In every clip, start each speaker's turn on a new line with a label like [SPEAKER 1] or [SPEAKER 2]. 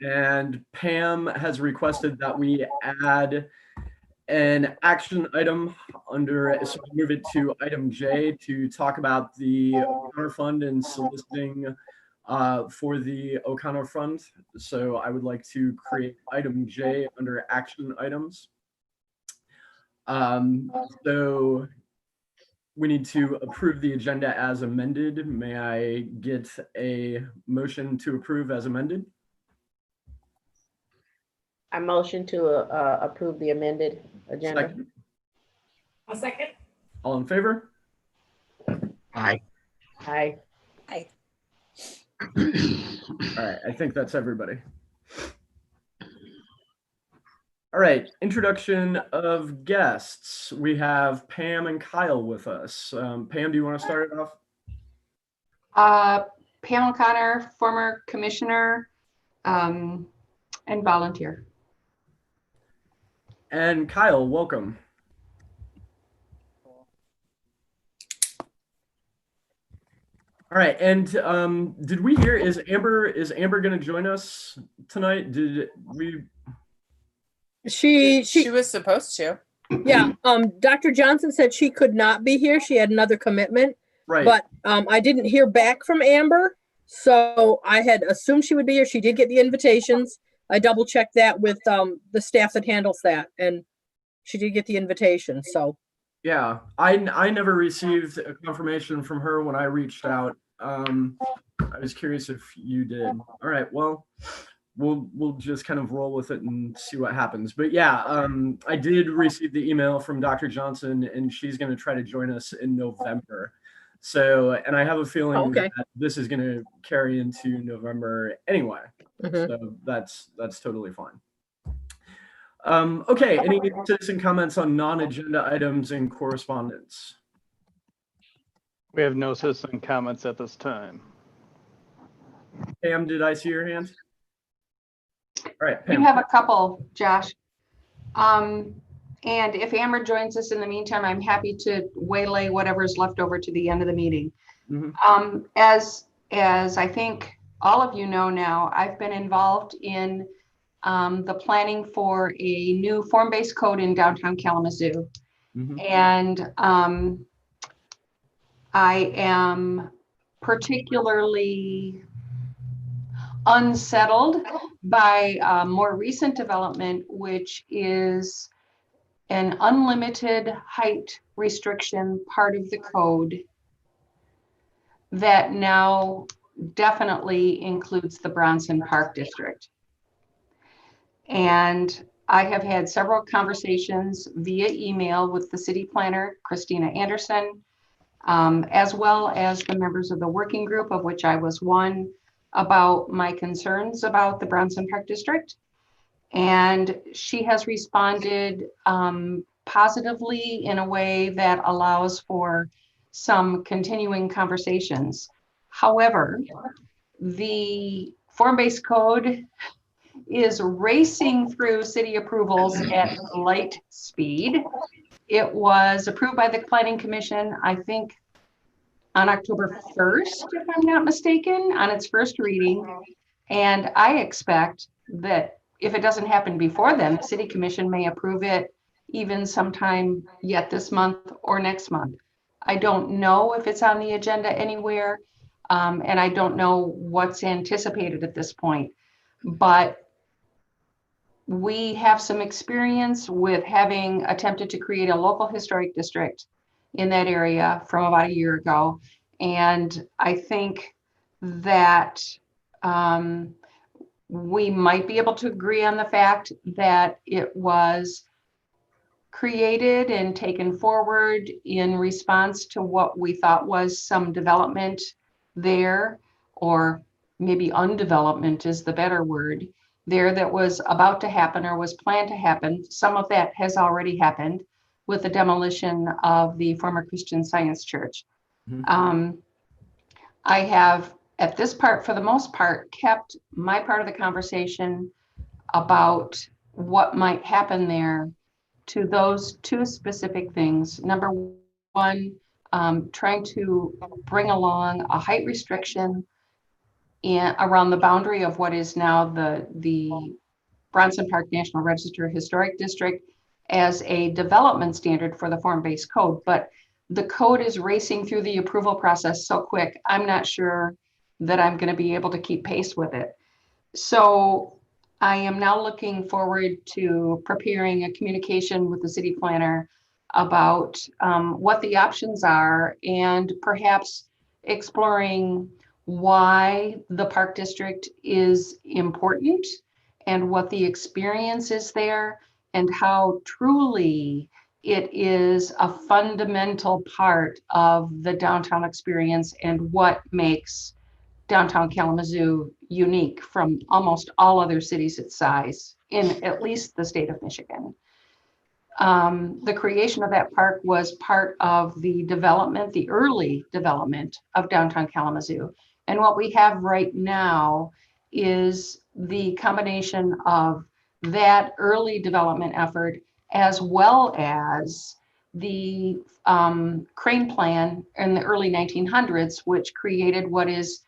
[SPEAKER 1] And Pam has requested that we add an action item under, so we move it to item J to talk about the O'Connor Fund and soliciting for the O'Connor Fund. So I would like to create item J under action items. So we need to approve the agenda as amended. May I get a motion to approve as amended?
[SPEAKER 2] I motion to approve the amended agenda.
[SPEAKER 1] Second.
[SPEAKER 3] A second.
[SPEAKER 1] All in favor?
[SPEAKER 4] Aye.
[SPEAKER 2] Aye.
[SPEAKER 3] Aye.
[SPEAKER 1] All right, I think that's everybody. All right, introduction of guests. We have Pam and Kyle with us. Pam, do you want to start it off?
[SPEAKER 5] Pam O'Connor, former commissioner and volunteer.
[SPEAKER 1] And Kyle, welcome. All right, and did we hear, is Amber going to join us tonight? Did we?
[SPEAKER 6] She
[SPEAKER 3] was supposed to.
[SPEAKER 6] yeah. Dr. Johnson said she could not be here. She had another commitment.
[SPEAKER 1] Right.
[SPEAKER 6] But I didn't hear back from Amber, so I had assumed she would be here. She did get the invitations. I double checked that with the staff that handles that, and she did get the invitation. So
[SPEAKER 1] yeah, I never received a confirmation from her when I reached out. I was curious if you did. All right, well, we'll just kind of roll with it and see what happens. But yeah, I did receive the email from Dr. Johnson, and she's going to try to join us in November. So, and I have a feeling that this is going to carry into November anyway. So that's totally fine. Okay, any citizen comments on non-agenda items and correspondence?
[SPEAKER 7] We have no citizen comments at this time.
[SPEAKER 1] Pam, did I see your hand? All right, Pam.
[SPEAKER 5] You have a couple, Josh. And if Amber joins us in the meantime, I'm happy to waylay whatever's left over to the end of the meeting. As I think all of you know now, I've been involved in the planning for a new form-based code in downtown Kalamazoo. And I am particularly unsettled by more recent development, which is an unlimited height restriction part of the code that now definitely includes the Bronson Park District. And I have had several conversations via email with the city planner, Christina Anderson, as well as the members of the working group, of which I was one, about my concerns about the Bronson Park District. And she has responded positively in a way that allows for some continuing conversations. However, the form-based code is racing through city approvals at light speed. It was approved by the Planning Commission, I think, on October 1st, if I'm not mistaken, on its first reading. And I expect that if it doesn't happen before then, the City Commission may approve it even sometime yet this month or next month. I don't know if it's on the agenda anywhere, and I don't know what's anticipated at this point. But we have some experience with having attempted to create a local historic district in that area from about a year ago. And I think that we might be able to agree on the fact that it was created and taken forward in response to what we thought was some development there, or maybe undevelopment is the better word, there that was about to happen or was planned to happen. Some of that has already happened with the demolition of the former Christian Science Church. I have, at this part, for the most part, kept my part of the conversation about what might happen there to those two specific things. Number one, trying to bring along a height restriction around the boundary of what is now the Bronson Park National Register Historic District as a development standard for the form-based code. But the code is racing through the approval process so quick, I'm not sure that I'm going to be able to keep pace with it. So I am now looking forward to preparing a communication with the city planner about what the options are, and perhaps exploring why the park district is important and what the experience is there, and how truly it is a fundamental part of the downtown experience and what makes downtown Kalamazoo unique from almost all other cities its size in at least the state of Michigan. The creation of that park was part of the development, the early development of downtown Kalamazoo. And what we have right now is the combination of that early development effort as well as the Crane Plan in the early 1900s, which created what is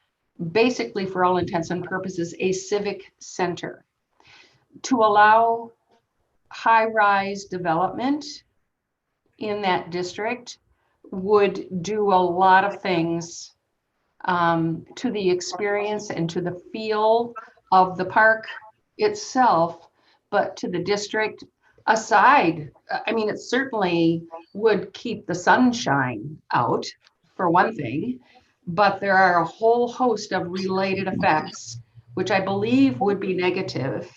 [SPEAKER 5] basically, for all intents and purposes, a civic center to allow high-rise development in that district would do a lot of things to the experience and to the feel of the park itself, but to the district aside. I mean, it certainly would keep the sunshine out, for one thing, but there are a whole host of related effects, which I believe would be negative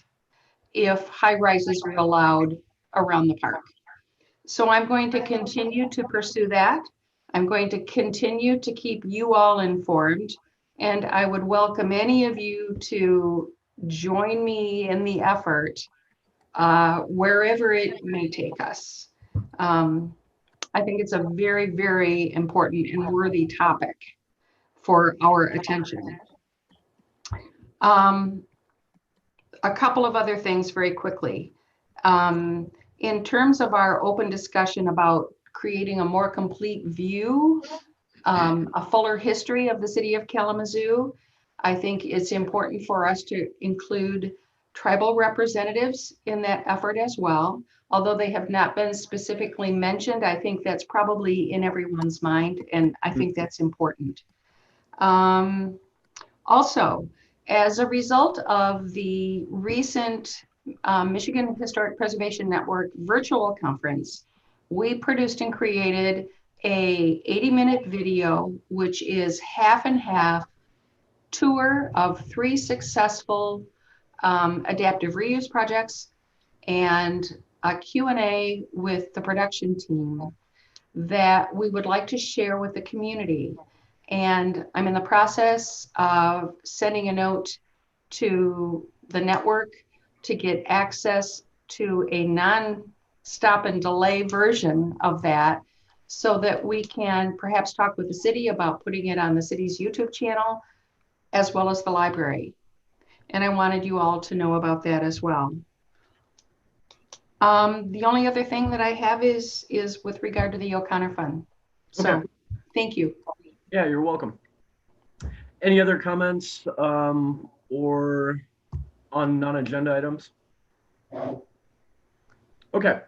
[SPEAKER 5] if high rises were allowed around the park. So I'm going to continue to pursue that. I'm going to continue to keep you all informed, and I would welcome any of you to join me in the effort wherever it may take us. I think it's a very, very important and worthy topic for our attention. A couple of other things very quickly. In terms of our open discussion about creating a more complete view, a fuller history of the city of Kalamazoo, I think it's important for us to include tribal representatives in that effort as well. Although they have not been specifically mentioned, I think that's probably in everyone's mind, and I think that's important. Also, as a result of the recent Michigan Historic Preservation Network virtual conference, we produced and created a 80-minute video, which is half and half tour of 3 successful adaptive reuse projects and a Q&A with the production team that we would like to share with the community. And I'm in the process of sending a note to the network to get access to a non-stop and delay version of that, so that we can perhaps talk with the city about putting it on the city's YouTube channel, as well as the library. And I wanted you all to know about that as well. The only other thing that I have is with regard to the O'Connor Fund. So
[SPEAKER 1] Okay.
[SPEAKER 5] Thank you.
[SPEAKER 1] Yeah, you're welcome. Any other comments or on non-agenda items? Okay.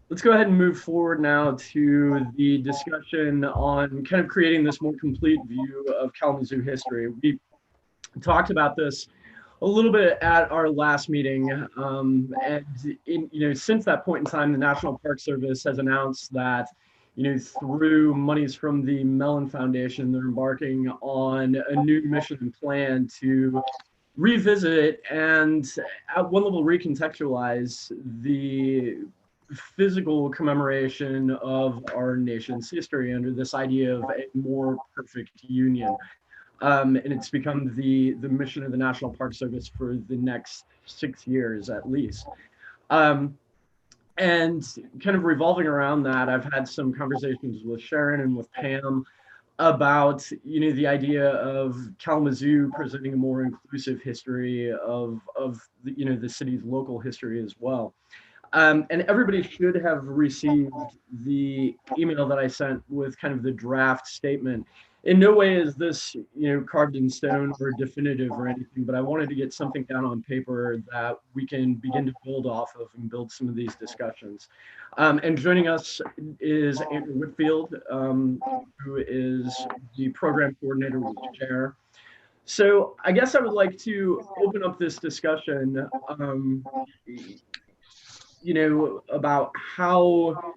[SPEAKER 1] Let's go ahead and move forward now to the discussion on kind of creating this more complete view of Kalamazoo history. We talked about this a little bit at our last meeting, and since that point in time, the National Park Service has announced that through monies from the Mellon Foundation, they're embarking on a new mission and plan to revisit and at one level recontextualize the physical commemoration of our nation's history under this idea of a more perfect union. And it's become the mission of the National Park Service for the next 6 years at least. And kind of revolving around that, I've had some conversations with Sharon and with Pam about the idea of Kalamazoo presenting a more inclusive history of the city's local history as well. And everybody should have received the email that I sent with kind of the draft statement. in no way is this, carved in stone or definitive or anything, but I wanted to get something down on paper that we can begin to build off of and build some of these discussions. And joining us is Andrew Whitfield, who is the program coordinator with Share. So I guess I would like to open up this discussion, about how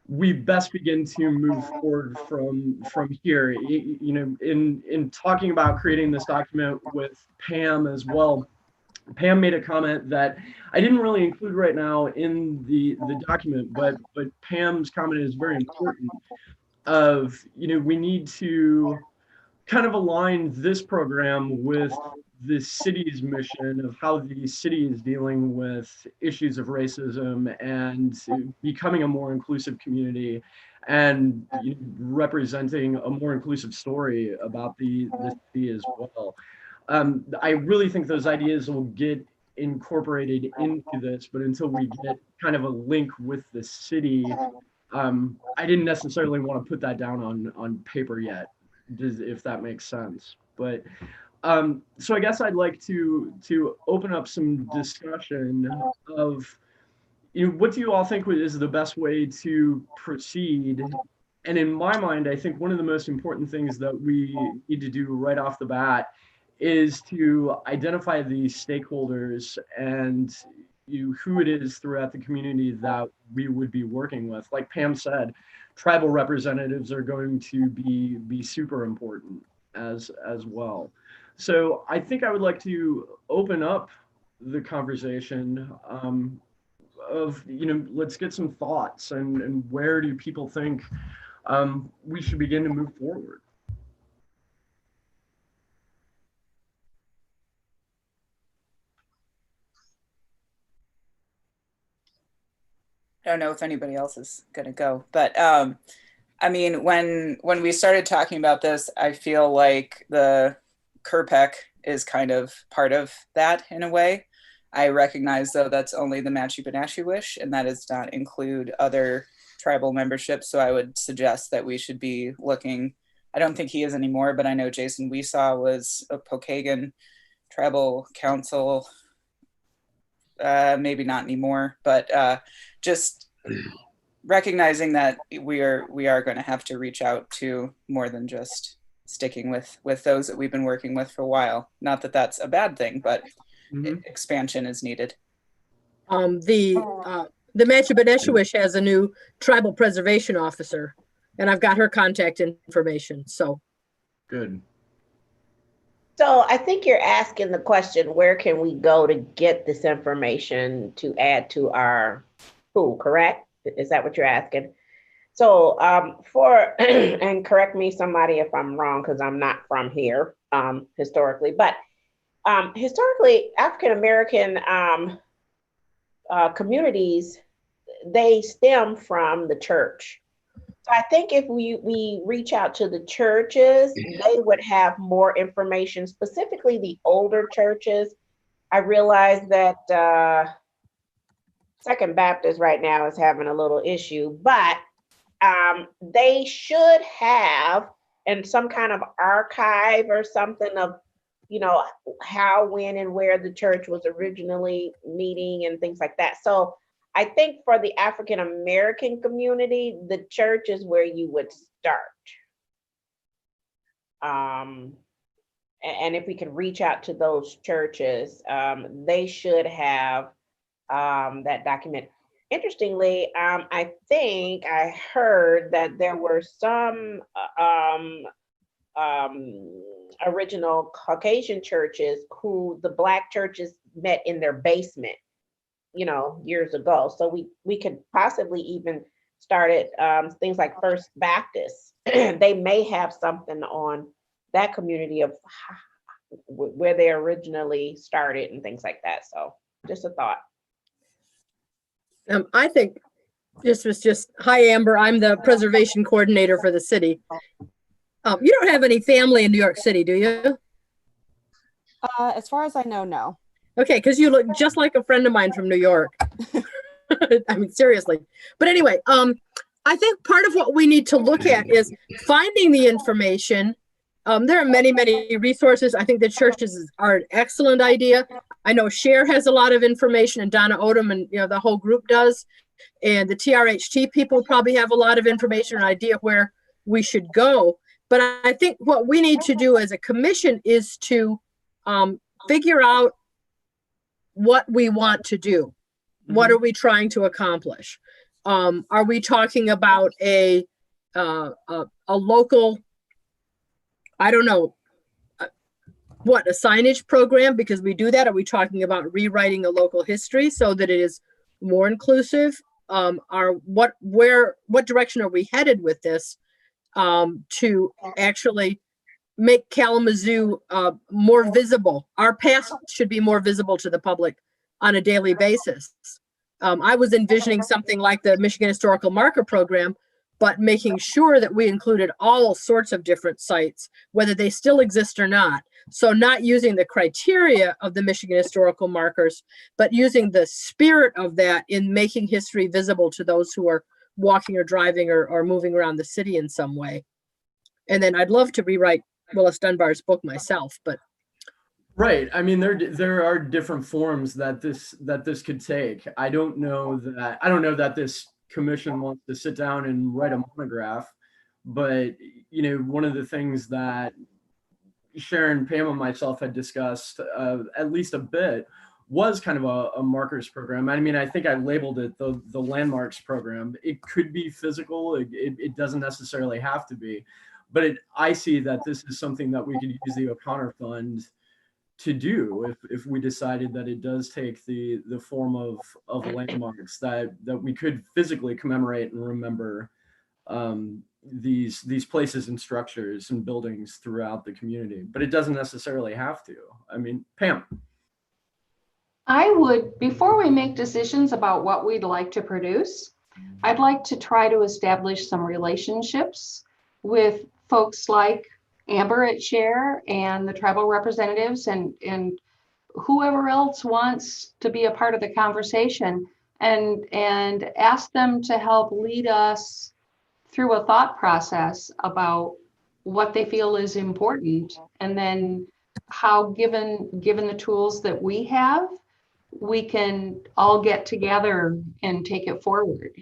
[SPEAKER 1] we best begin to move forward from here. In talking about creating this document with Pam as well, Pam made a comment that I didn't really include right now in the document, but Pam's comment is very important. We need to kind of align this program with the city's mission of how the city is dealing with issues of racism and becoming a more inclusive community and representing a more inclusive story about the city as well. I really think those ideas will get incorporated into this, but until we get kind of a link with the city, I didn't necessarily want to put that down on paper yet, if that makes sense. But so I guess I'd like to open up some discussion of, what do you all think is the best way to proceed? And in my mind, I think one of the most important things that we need to do right off the bat is to identify the stakeholders and who it is throughout the community that we would be working with. Like Pam said, tribal representatives are going to be super important as well. So I think I would like to open up the conversation of, let's get some thoughts and where do people think we should begin to move forward.
[SPEAKER 3] I don't know if anybody else is going to go, but I mean, when we started talking about this, I feel like the KERPEC is kind of part of that in a way. I recognize, though, that's only the Matchu-Benashu-Wish, and that does not include other tribal memberships. So I would suggest that we should be looking. I don't think he is anymore, but I know Jason Weesaw was a Pokagon Tribal Council. Maybe not anymore, but just recognizing that we are going to have to reach out to more than just sticking with those that we've been working with for a while. Not that that's a bad thing, but expansion is needed.
[SPEAKER 6] The Matchu-Benashu-Wish has a new tribal preservation officer, and I've got her contact information. So
[SPEAKER 1] good.
[SPEAKER 2] So I think you're asking the question, where can we go to get this information to add to our pool, correct? Is that what you're asking? So and correct me somebody if I'm wrong, because I'm not from here historically, but historically African-American communities, they stem from the church. So I think if we reach out to the churches, they would have more information, specifically the older churches. I realize that Second Baptist right now is having a little issue, but they should have in some kind of archive or something of, how, when, and where the church was originally meeting and things like that. So I think for the African American community, the church is where you would start. And if we could reach out to those churches, they should have that document. Interestingly, I think I heard that there were some original Caucasian churches who the Black churches met in their basement, years ago. So we could possibly even start at things like First Baptist. They may have something on that community of where they originally started and things like that. So just a thought.
[SPEAKER 6] I think this was just, hi, Amber, I'm the preservation coordinator for the city. You don't have any family in New York City, do you?
[SPEAKER 8] As far as I know, no.
[SPEAKER 6] Okay, because you look just like a friend of mine from New York. I mean, seriously. But anyway, I think part of what we need to look at is finding the information There are many, many resources. I think the churches are an excellent idea. I know Cher has a lot of information, and Donna Odom, and the whole group does. And the TRHT people probably have a lot of information and idea where we should go. But I think what we need to do as a commission is to figure out what we want to do. What are we trying to accomplish? Are we talking about a local, I don't know, a signage program, because we do that? Are we talking about rewriting a local history so that it is more inclusive? What direction are we headed with this to actually make Kalamazoo more visible? Our past should be more visible to the public on a daily basis. I was envisioning something like the Michigan Historical Marker Program, but making sure that we included all sorts of different sites, whether they still exist or not. So not using the criteria of the Michigan Historical Markers, but using the spirit of that in making history visible to those who are walking or driving or moving around the city in some way. And then I'd love to rewrite Willis Dunbar's book myself, but.
[SPEAKER 1] Right. I mean, there are different forms that this could take. I don't know that this commission wants to sit down and write a monograph, but one of the things that Sharon, Pam, and myself had discussed at least a bit was kind of a markers program. I mean, I think I labeled it the landmarks program. It could be physical. It doesn't necessarily have to be, but I see that this is something that we could use the O'Connor Fund to do if we decided that it does take the form of landmarks that we could physically commemorate and remember these places and structures and buildings throughout the community. But it doesn't necessarily have to. I mean, Pam.
[SPEAKER 5] I would, before we make decisions about what we'd like to produce, I'd like to try to establish some relationships with folks like Amber at Cher and the tribal representatives and whoever else wants to be a part of the conversation, and ask them to help lead us through a thought process about what they feel is important, and then how, given the tools that we have, we can all get together and take it forward.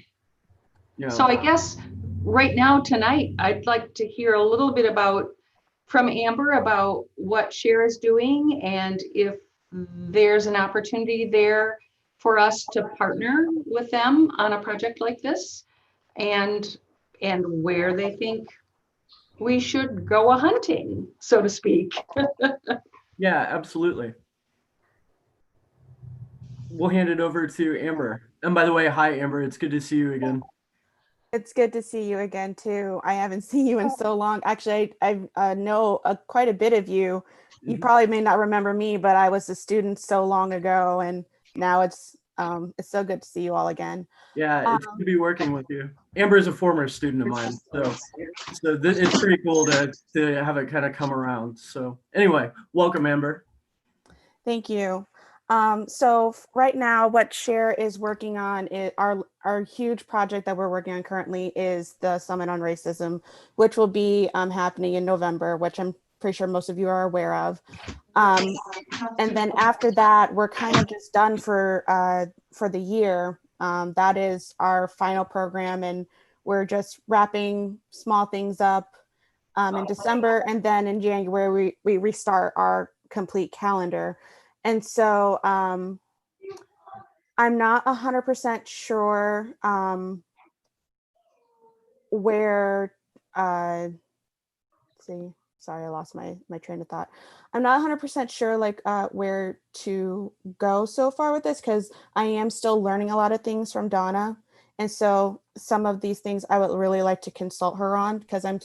[SPEAKER 5] Yeah. So I guess right now tonight, I'd like to hear a little bit from Amber about what Cher is doing, and if there's an opportunity there for us to partner with them on a project like this, and where they think we should go hunting, so to speak.
[SPEAKER 1] Yeah, absolutely. We'll hand it over to Amber. And by the way, hi, Amber. It's good to see you again.
[SPEAKER 8] It's good to see you again, too. I haven't seen you in so long. Actually, I know quite a bit of you. You probably may not remember me, but I was a student so long ago, and now it's so good to see you all again.
[SPEAKER 1] Yeah, it's good to be working with you. Amber is a former student of mine, so it's pretty cool to have it kind of come around. So anyway, welcome, Amber.
[SPEAKER 8] Thank you. So right now, what Cher is working on is our huge project that we're working on currently is the Summit on Racism, which will be happening in November, which I'm pretty sure most of you are aware of. And then after that, we're kind of just done for the year. That is our final program, and we're just wrapping small things up in December, and then in January we restart our complete calendar. And so I'm not 100% sure where, let's see, sorry, I lost my train of thought. I'm not 100% sure where to go so far with this, because I am still learning a lot of things from Donna. And so some of these things I would really like to consult her on, because I'm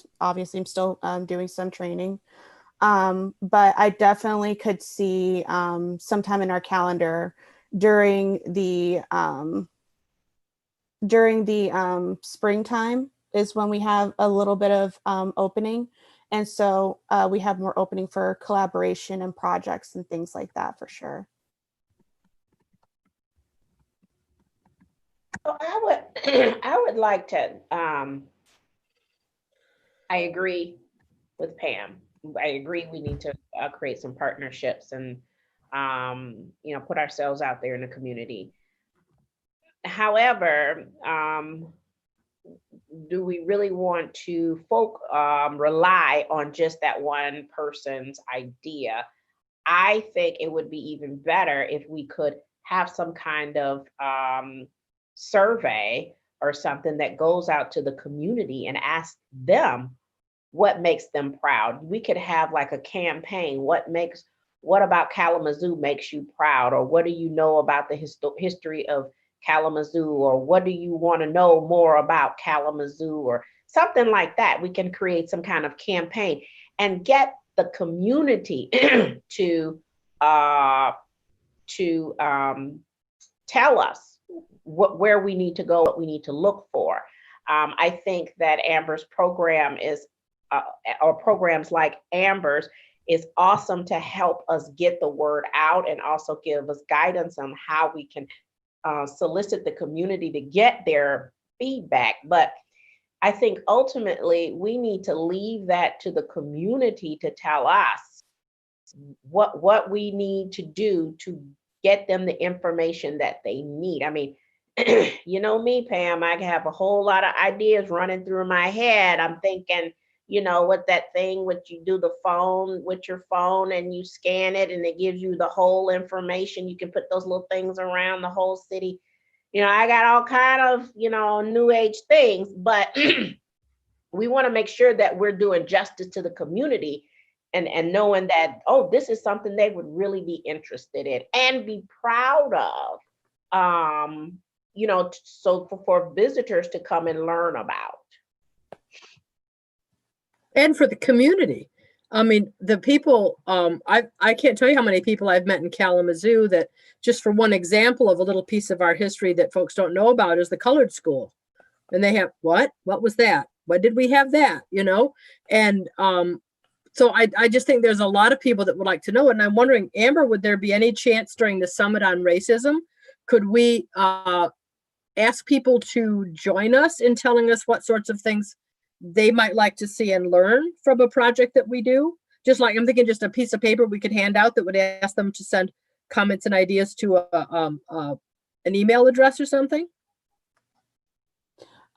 [SPEAKER 8] still doing some training. But I definitely could see sometime in our calendar during the springtime is when we have a little bit of opening. And so we have more opening for collaboration and projects and things like that, for sure.
[SPEAKER 2] So I would like to, I agree with Pam. I agree, we need to create some partnerships and, put ourselves out there in the community. However, do we really want to rely on just that one person's idea? I think it would be even better if we could have some kind of survey or something that goes out to the community and ask them what makes them proud. We could have like a campaign. What about Kalamazoo makes you proud? Or what do you know about the history of Kalamazoo? Or what do you want to know more about Kalamazoo? Or something like that. We can create some kind of campaign and get the community to tell us where we need to go, what we need to look for. I think that Amber's program is, or programs like Amber's, is awesome to help us get the word out and also give us guidance on how we can solicit the community to get their feedback. But I think ultimately we need to leave that to the community to tell us what we need to do to get them the information that they need. I mean, you know me, Pam, I have a whole lot of ideas running through my head. I'm thinking, what that thing, what you do the phone with your phone and you scan it and it gives you the whole information. You can put those little things around the whole city. I got all kind of, new age things, but we want to make sure that we're doing justice to the community and knowing that, oh, this is something they would really be interested in and be proud of. So for visitors to come and learn about.
[SPEAKER 6] And for the community. I mean, the people, I can't tell you how many people I've met in Kalamazoo that, just for one example of a little piece of our history that folks don't know about, is the colored school. And they have, what was that? What did we have that? And so I just think there's a lot of people that would like to know it. And I'm wondering, Amber, would there be any chance during the Summit on Racism, could we ask people to join us in telling us what sorts of things they might like to see and learn from a project that we do? Just like, I'm thinking just a piece of paper we could hand out that would ask them to send comments and ideas to an email address or something.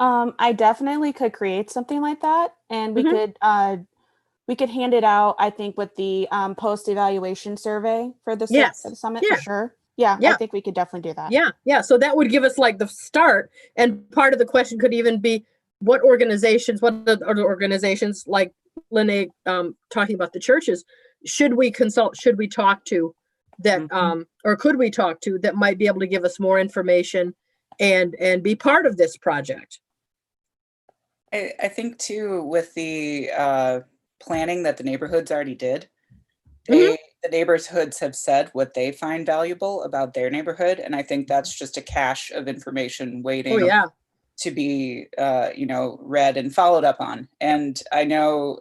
[SPEAKER 8] I definitely could create something like that, and we could hand it out, I think, with the post-evaluation survey for the summit, for sure. Yeah, I think we could definitely do that.
[SPEAKER 6] Yeah. So that would give us like the start. And part of the question could even be, what other organizations like Lene talking about the churches, should we consult, should we talk to that, or could we talk to that might be able to give us more information and be part of this project?
[SPEAKER 3] I think too, with the planning that the neighborhoods already did, the neighborhoods have said what they find valuable about their neighborhood. And I think that's just a cache of information waiting to be, read and followed up on. And I know,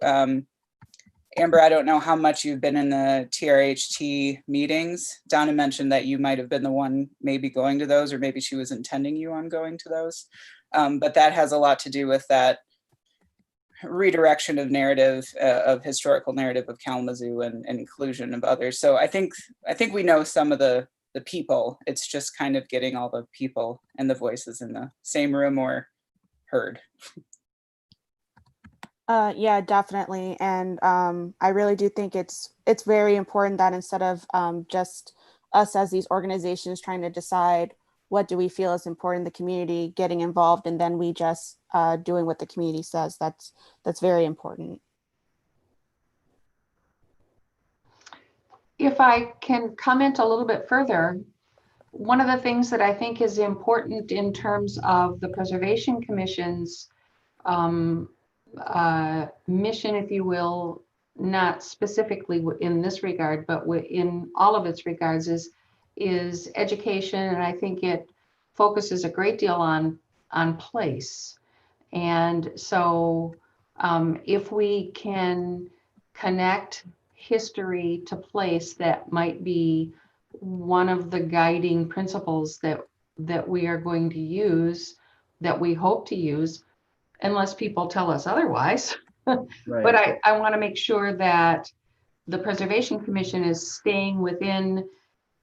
[SPEAKER 3] Amber, I don't know how much you've been in the TRHT meetings. Donna mentioned that you might have been the one maybe going to those, or maybe she was intending you on going to those. But that has a lot to do with that redirection of narrative, of historical narrative of Kalamazoo and inclusion of others. So I think we know some of the people. It's just kind of getting all the people and the voices in the same room or heard.
[SPEAKER 8] Yeah, definitely. And I really do think it's very important that instead of just us as these organizations trying to decide what do we feel is important in the community, getting involved, and then we just doing what the community says. That's very important.
[SPEAKER 5] If I can comment a little bit further, one of the things that I think is important in terms of the Preservation Commission's mission, if you will, not specifically in this regard, but in all of its regards, is education. And I think it focuses a great deal on place. And so if we can connect history to place, that might be one of the guiding principles that we are going to use, that we hope to use, unless people tell us otherwise.
[SPEAKER 1] Right.
[SPEAKER 5] But I want to make sure that the Preservation Commission is staying within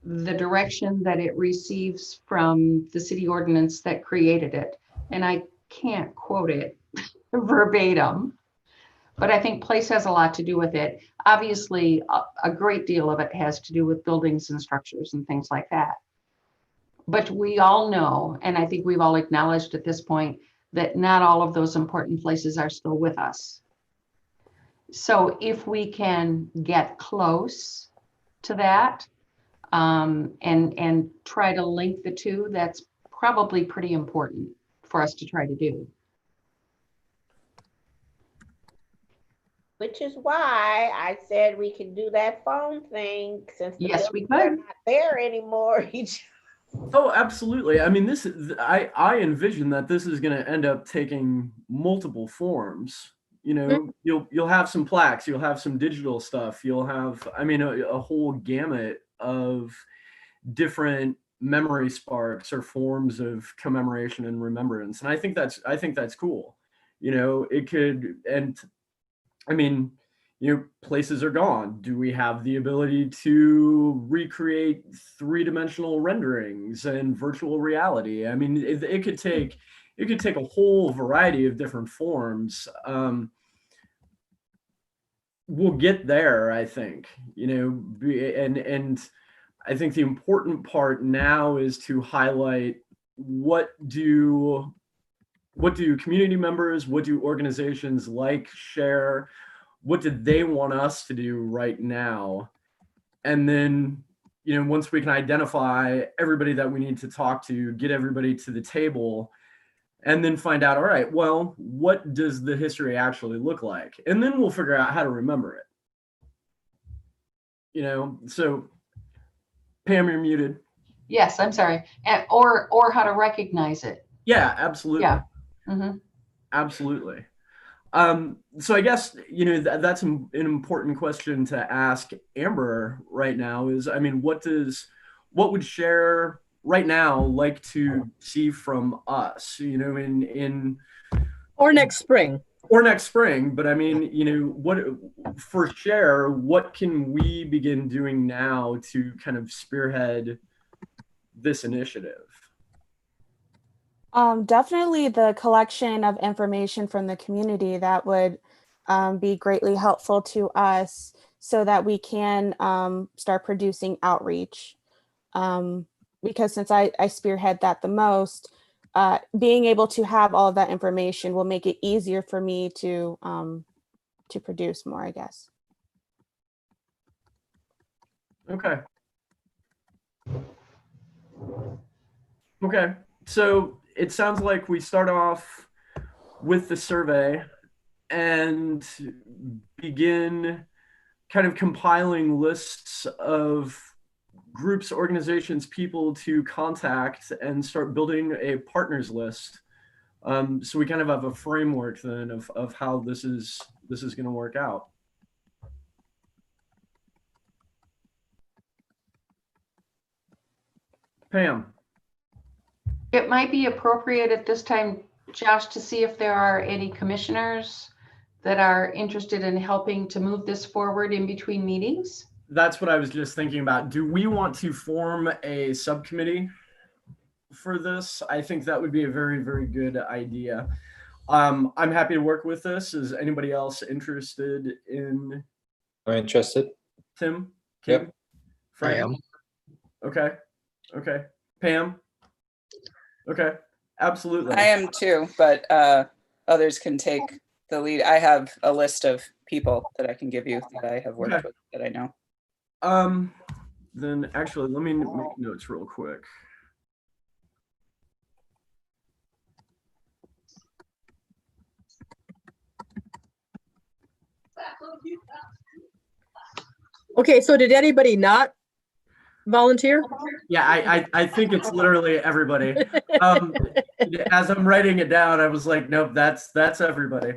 [SPEAKER 5] the direction that it receives from the city ordinance that created it. And I can't quote it verbatim, but I think place has a lot to do with it. Obviously, a great deal of it has to do with buildings and structures and things like that. But we all know, and I think we've all acknowledged at this point, that not all of those important places are still with us. So if we can get close to that, and try to link the two, that's probably pretty important for us to try to do.
[SPEAKER 2] Which is why I said we could do that phone thing since the
[SPEAKER 5] Yes, we
[SPEAKER 2] buildings are
[SPEAKER 5] could.
[SPEAKER 2] not there anymore.
[SPEAKER 1] Oh, absolutely. I mean, this is, I envision that this is going to end up taking multiple forms. You know, you'll have some plaques, you'll have some digital stuff, you'll have, I mean, a whole gamut of different memory sparks or forms of commemoration and remembrance. And I think that's cool. You know, it could, and I mean, you know, places are gone. Do we have the ability to recreate three-dimensional renderings and virtual reality? I mean, it could take a whole variety of different forms. We'll get there, I think, you know, and I think the important part now is to highlight what do community members, what do organizations like share, what do they want us to do right now? And then, you know, once we can identify everybody that we need to talk to, get everybody to the table, and then find out, all right, well, what does the history actually look like? And then we'll figure out how to remember it. You know, so Pam, you're muted.
[SPEAKER 5] Yes, I'm sorry. Or how to recognize it.
[SPEAKER 1] Yeah, absolutely.
[SPEAKER 5] Yeah. Mm-hmm.
[SPEAKER 1] Absolutely. So I guess, you know, that's an important question to ask Amber right now is, I mean, what would Cher right now like to see from us, you know,
[SPEAKER 6] Or next spring.
[SPEAKER 1] But I mean, you know, what for Cher, what can we begin doing now to kind of spearhead this initiative?
[SPEAKER 8] Definitely the collection of information from the community that would be greatly helpful to us so that we can start producing outreach. Because since I spearhead that the most, being able to have all of that information will make it easier for me to produce more, I guess.
[SPEAKER 1] Okay. Okay. So it sounds like we start off with the survey and begin kind of compiling lists of groups, organizations, people to contact and start building a partners list. So we kind of have a framework then of how this is going to work out. Pam.
[SPEAKER 5] It might be appropriate at this time, Josh, to see if there are any commissioners that are interested in helping to move this forward in between meetings.
[SPEAKER 1] That's what I was just thinking about. Do we want to form a subcommittee for this? I think that would be a very, very good idea. I'm happy to work with this. Is anybody else interested in?
[SPEAKER 9] I'm interested.
[SPEAKER 1] Tim?
[SPEAKER 9] Yep.
[SPEAKER 1] Kim?
[SPEAKER 4] I
[SPEAKER 1] Frank?
[SPEAKER 4] am.
[SPEAKER 1] Okay. Pam? Okay. Absolutely.
[SPEAKER 3] I am too, but others can take the lead. I have a list of people that I can give you that I have worked with that I know.
[SPEAKER 1] Then actually, let me make notes real quick.
[SPEAKER 6] Okay, so did anybody not volunteer?
[SPEAKER 1] Yeah, I think it's literally everybody. As I'm writing it down, I was like, nope, that's everybody.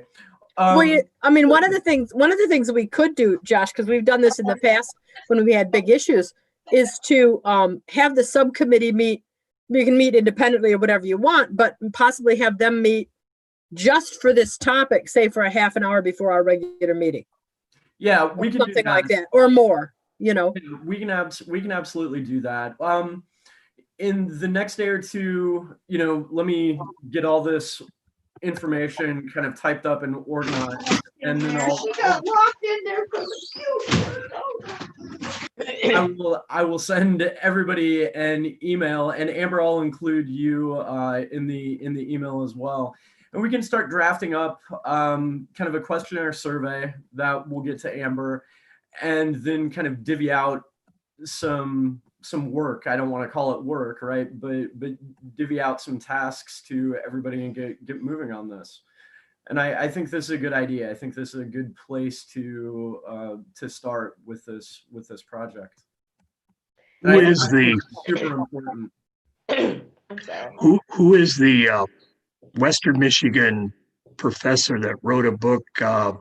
[SPEAKER 6] Well, I mean, one of the things that we could do, Josh, because we've done this in the past when we had big issues, is to have the subcommittee meet. You can meet independently or whatever you want, but possibly have them meet just for this topic, say for a half an hour before our regular meeting,
[SPEAKER 1] Yeah,
[SPEAKER 6] or
[SPEAKER 1] we can do
[SPEAKER 6] something
[SPEAKER 1] that.
[SPEAKER 6] like that, or more, you know.
[SPEAKER 1] We can absolutely do that. In the next day or two, you know, let me get all this information kind of typed up and organized, and then
[SPEAKER 2] She got locked in there from the
[SPEAKER 1] I will send everybody an email, and Amber, I'll include you in the email as well. And we can start drafting up kind of a questionnaire survey that we'll get to Amber, and then kind of divvy out some work. I don't want to call it work, right? But divvy out some tasks to everybody and get moving on this. And I think this is a good idea. I think this is a good place to start with this project. And
[SPEAKER 4] Who
[SPEAKER 1] I think
[SPEAKER 4] is the
[SPEAKER 1] super important?
[SPEAKER 2] I'm sorry.
[SPEAKER 4] who is the Western Michigan professor that wrote a book a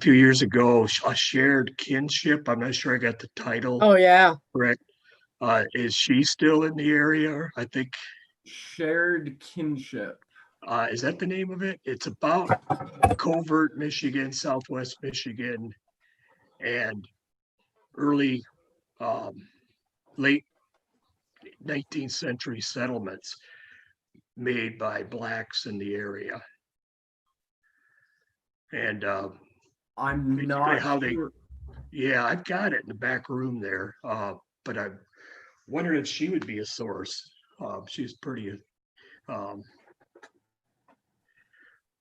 [SPEAKER 4] few years ago, A Shared Kinship? I'm not sure I got the title
[SPEAKER 6] Oh, yeah.
[SPEAKER 4] correct. Is she still in the area? I think.
[SPEAKER 1] Shared Kinship.
[SPEAKER 4] Is that the name of it? It's about Covert, Michigan, Southwest Michigan, and early, late 19th century settlements made by Blacks in the area. And
[SPEAKER 1] I'm
[SPEAKER 4] basically
[SPEAKER 1] not
[SPEAKER 4] how
[SPEAKER 1] sure.
[SPEAKER 4] yeah, I've got it in the back room there. But I wonder if she would be a source. She's pretty.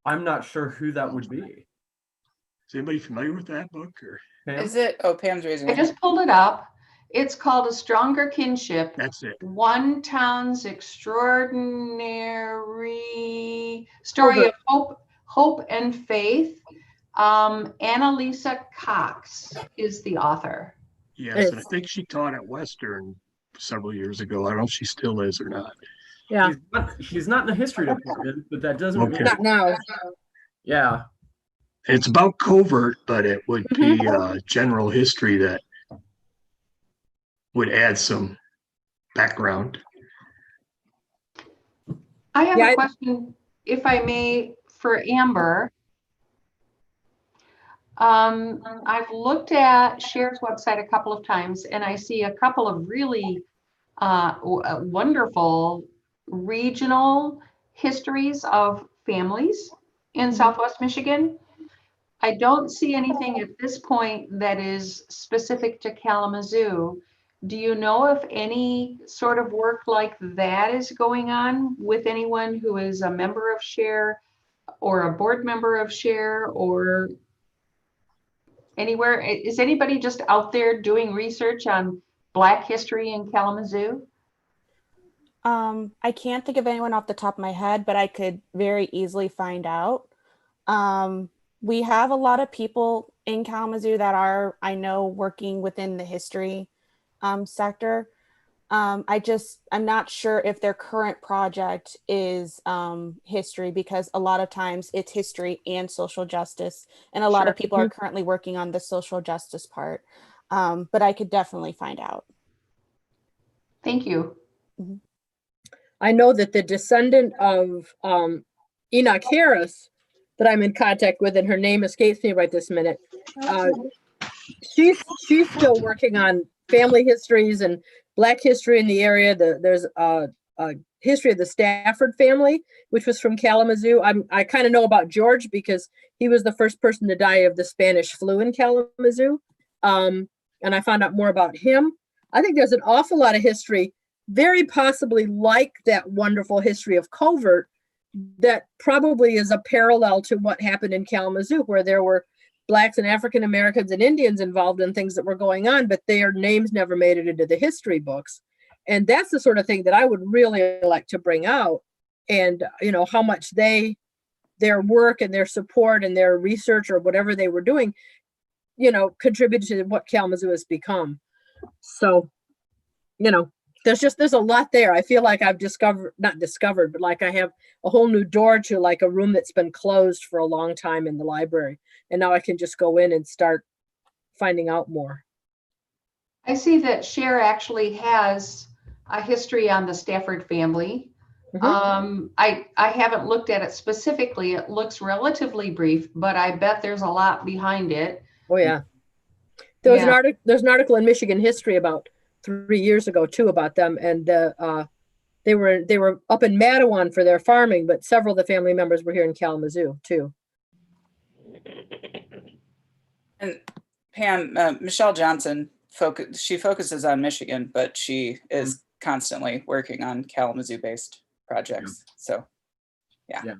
[SPEAKER 1] I'm not sure who that would be.
[SPEAKER 4] Is anybody familiar with that book? Or
[SPEAKER 1] Pam?
[SPEAKER 3] Is it? Oh, Pam's raising
[SPEAKER 5] I
[SPEAKER 3] her hand.
[SPEAKER 5] just pulled it up. It's called A Stronger Kinship,
[SPEAKER 4] that's it.
[SPEAKER 5] One Town's Extraordinary Story of Hope and Faith. Annalisa Cox is the author.
[SPEAKER 4] Yes, and I think she taught at Western several years ago. I don't know if she still is or not.
[SPEAKER 6] Yeah.
[SPEAKER 1] She's not in the history department, but that doesn't
[SPEAKER 4] Okay.
[SPEAKER 1] mean,
[SPEAKER 6] Not now.
[SPEAKER 1] yeah.
[SPEAKER 4] It's about Covert, but it would be general history that would add some background.
[SPEAKER 5] I have
[SPEAKER 6] Yeah,
[SPEAKER 5] a question, if I may, for Amber. I've looked at Cher's website a couple of times, and I see a couple of really wonderful regional histories of families in Southwest Michigan. I don't see anything at this point that is specific to Kalamazoo. Do you know if any sort of work like that is going on with anyone who is a member of Cher or a board member of Cher or anywhere? Is anybody just out there doing research on Black history in Kalamazoo?
[SPEAKER 8] I can't think of anyone off the top of my head, but I could very easily find out. We have a lot of people in Kalamazoo that are, I know, working within the history sector. I'm not sure if their current project is history, because a lot of times it's history and social justice, and a lot of people are currently working on the social justice part. But I could definitely find out.
[SPEAKER 5] Thank you.
[SPEAKER 6] I know that the descendant of Enoch Harris that I'm in contact with, and her name escapes me right this minute, she's still working on family histories and Black history in the area. There's a history of the Stafford family, which was from Kalamazoo. I kind of know about George because he was the first person to die of the Spanish flu in Kalamazoo. And I found out more about him. I think there's an awful lot of history, very possibly like that wonderful history of Covert, that probably is a parallel to what happened in Kalamazoo, where there were Blacks and African Americans and Indians involved in things that were going on, but their names never made it into the history books. And that's the sort of thing that I would really like to bring out. And, you know, how much their work and their support and their research or whatever they were doing, you know, contributed to what Kalamazoo has become. So, you know, there's a lot there. I feel like I've not discovered, but like I have a whole new door to like a room that's been closed for a long time in the library. And now I can just go in and start finding out more.
[SPEAKER 5] I see that Cher actually has a history on the Stafford family. I haven't looked at it specifically. It looks relatively brief, but I bet there's a lot behind it.
[SPEAKER 6] Oh yeah. There was
[SPEAKER 5] Yeah.
[SPEAKER 6] there's an article in Michigan History about 3 years ago too about them, and they were up in Mattawan for their farming, but several of the family members were here in Kalamazoo too.
[SPEAKER 3] And Pam, Michelle Johnson, she focuses on Michigan, but she is constantly working on Kalamazoo-based projects. So, yeah.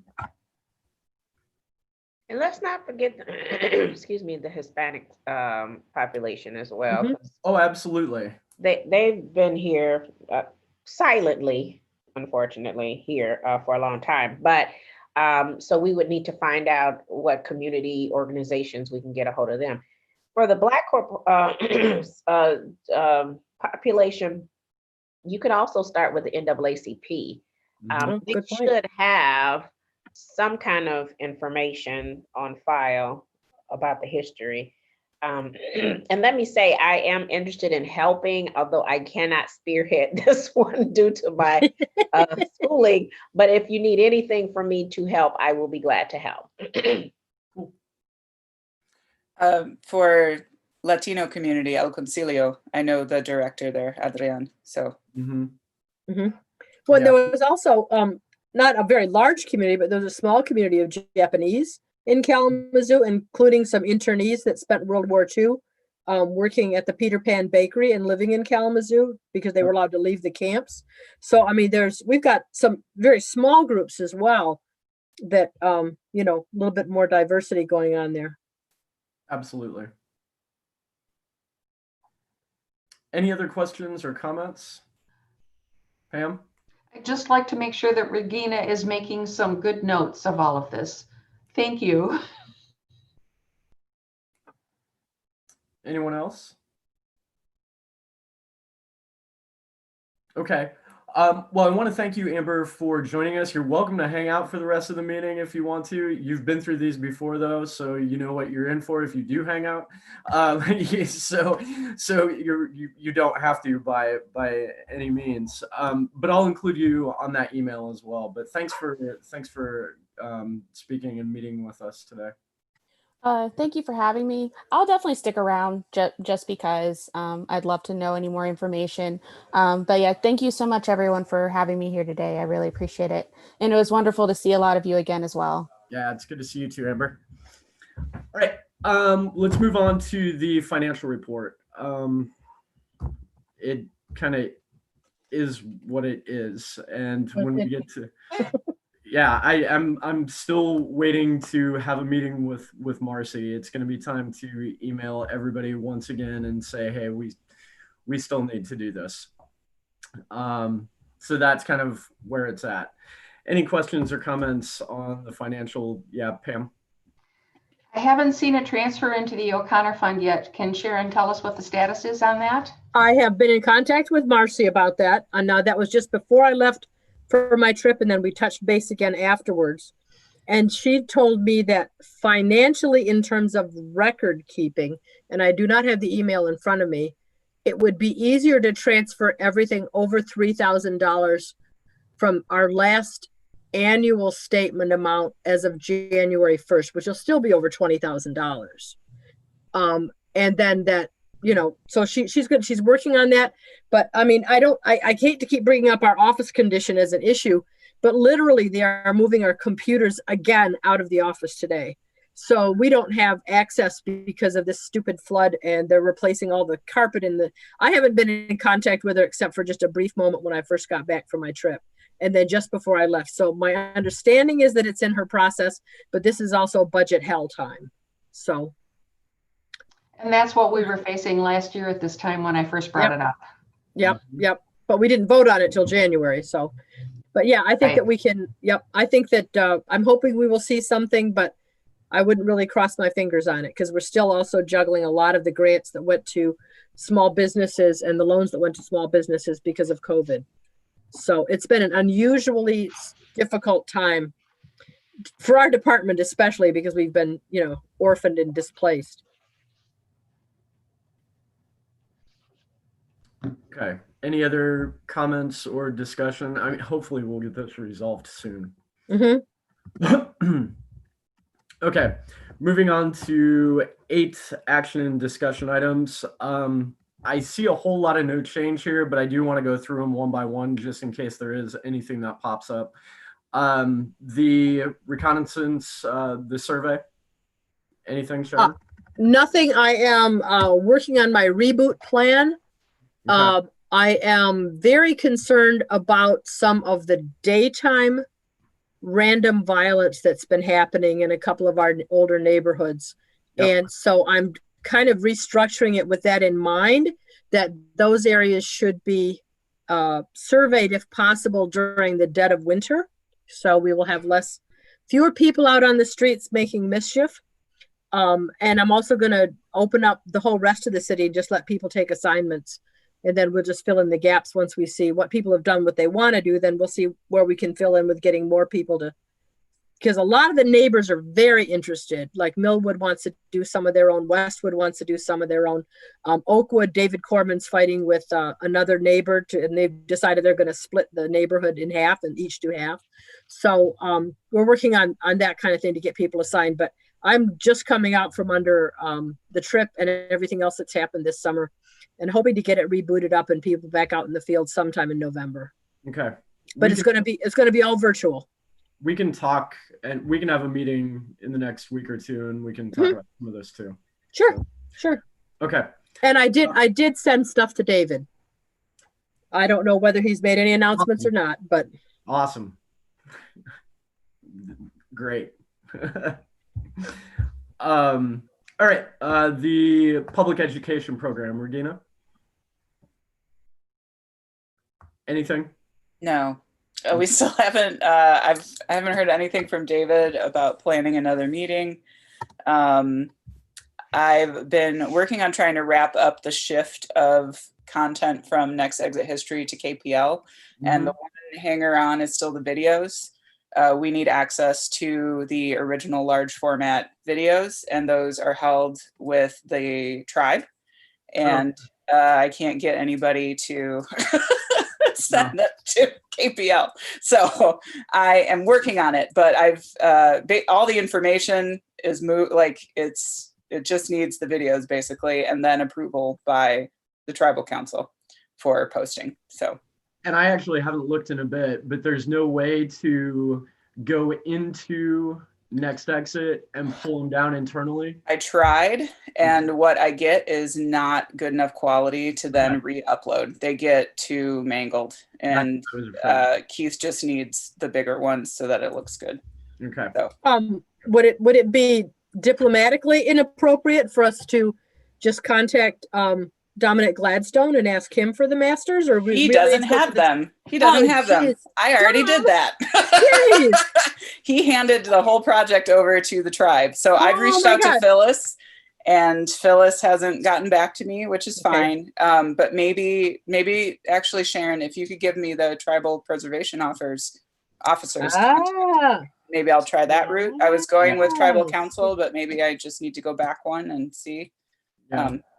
[SPEAKER 2] And let's not forget, excuse me, the Hispanic population as well.
[SPEAKER 1] Oh, absolutely.
[SPEAKER 2] They've been here silently, unfortunately, here for a long time. But so we would need to find out what community organizations we can get a hold of them. For the Black population, you could also start with the NAACP. They should have some kind of information on file about the history. And let me say, I am interested in helping, although I cannot spearhead this one due to my schooling. But if you need anything from me to help, I will be glad to help.
[SPEAKER 3] For Latino community, El Concilio, I know the director there, Adrian. So.
[SPEAKER 6] Well, there was also not a very large community, but there was a small community of Japanese in Kalamazoo, including some internees that spent World War II working at the Peter Pan Bakery and living in Kalamazoo because they were allowed to leave the camps. So, I mean, we've got some very small groups as well that, you know, a little bit more diversity going on there.
[SPEAKER 1] Absolutely. Any other questions or comments? Pam?
[SPEAKER 5] I'd just like to make sure that Regina is making some good notes of all of this. Thank you.
[SPEAKER 1] Anyone else? Okay. Well, I want to thank you, Amber, for joining us. You're welcome to hang out for the rest of the meeting if you want to. You've been through these before, though, so you know what you're in for if you do hang out. So you don't have to by any means. But I'll include you on that email as well. But thanks for speaking and meeting with us today.
[SPEAKER 8] Thank you for having me. I'll definitely stick around just because I'd love to know any more information. But yeah, thank you so much, everyone, for having me here today. I really appreciate it. And it was wonderful to see a lot of you again as well.
[SPEAKER 1] Yeah, it's good to see you too, Amber. All right, let's move on to the financial report. It kind of is what it is. And when we get to... Yeah, I'm still waiting to have a meeting with Marcy. It's going to be time to email everybody once again and say, hey, we still need to do this. So that's kind of where it's at. Any questions or comments on the financial? Yeah, Pam.
[SPEAKER 5] I haven't seen a transfer into the O'Connor Fund yet. Can Sharon tell us what the status is on that?
[SPEAKER 6] I have been in contact with Marcy about that. And now that was just before I left for my trip, and then we touched base again afterwards. And she told me that financially, in terms of record keeping, and I do not have the email in front of me, it would be easier to transfer everything over $3,000 from our last annual statement amount as of January 1st, which will still be over $20,000. And then that, you know, so she's good. She's working on that. But I mean, I hate to keep bringing up our office condition as an issue, but literally they are moving our computers again out of the office today. So we don't have access because of this stupid flood, and they're replacing all the carpet I haven't been in contact with her except for just a brief moment when I first got back from my trip. And then just before I left. So my understanding is that it's in her process, but this is also budget hell time. So.
[SPEAKER 5] And that's what we were facing last year at this time when I first brought it up.
[SPEAKER 6] Yep. But we didn't vote on it till January. So, but yeah, I think that we can, I think that I'm hoping we will see something, but I wouldn't really cross my fingers on it because we're still also juggling a lot of the grants that went to small businesses and the loans that went to small businesses because of COVID. So it's been an unusually difficult time for our department, especially because we've been, you know, orphaned and displaced.
[SPEAKER 1] Okay. Any other comments or discussion? I mean, hopefully we'll get this resolved soon. Okay, moving on to 8 action and discussion items. I see a whole lot of no change here, but I do want to go through them one by one just in case there is anything that pops up. The reconnaissance, the survey, anything, Sharon?
[SPEAKER 6] Nothing. I am working on my reboot plan.
[SPEAKER 1] Okay.
[SPEAKER 6] I am very concerned about some of the daytime random violence that's been happening in a couple of our older neighborhoods.
[SPEAKER 1] Yep.
[SPEAKER 6] And so I'm kind of restructuring it with that in mind, that those areas should be surveyed if possible during the dead of winter. So we will have fewer people out on the streets making mischief. And I'm also going to open up the whole rest of the city and just let people take assignments. And then we'll just fill in the gaps once we see what people have done, what they want to do. Then we'll see where we can fill in with getting more people to, because a lot of the neighbors are very interested. Like Millwood wants to do some of their own. Westwood wants to do some of their own. Oakwood, David Corman's fighting with another neighbor and they've decided they're going to split the neighborhood in half and each do half. So we're working on that kind of thing to get people assigned. But I'm just coming out from under the trip and everything else that's happened this summer, and hoping to get it rebooted up and people back out in the field sometime in November.
[SPEAKER 1] Okay.
[SPEAKER 6] But it's going to be all virtual.
[SPEAKER 1] We can talk and we can have a meeting in the next week or two and we can talk about some of this too.
[SPEAKER 6] Sure.
[SPEAKER 1] Okay.
[SPEAKER 6] And I did send stuff to David. I don't know whether he's made any announcements or not, but.
[SPEAKER 1] Awesome. Great. All right. The public education program, Regina. Anything?
[SPEAKER 3] No, we still haven't. I haven't heard anything from David about planning another meeting. I've been working on trying to wrap up the shift of content from Next Exit History to KPL, and the one hanger on is still the videos. We need access to the original large format videos, and those are held with the tribe. And I can't get anybody to send them to KPL. So I am working on it, but I've all the information is it just needs the videos basically, and then approval by the tribal council for posting. So.
[SPEAKER 1] And I actually haven't looked in a bit, but there's no way to go into Next Exit and pull them down internally.
[SPEAKER 3] I tried, and what I get is not good enough quality to then re-upload. They get too mangled, and Keith just needs the bigger ones so that it looks good.
[SPEAKER 1] Okay.
[SPEAKER 3] So.
[SPEAKER 6] Would it be diplomatically inappropriate for us to just contact Dominic Gladstone and ask him for the masters, or
[SPEAKER 3] he doesn't have them? He doesn't have them. I already did that. He handed the whole project over to the tribe. So I've reached out to Phyllis, and Phyllis hasn't gotten back to me, which is fine. But maybe actually, Sharon, if you could give me the tribal preservation officers. Maybe I'll try that route. I was going with tribal council, but maybe I just need to go back one and see.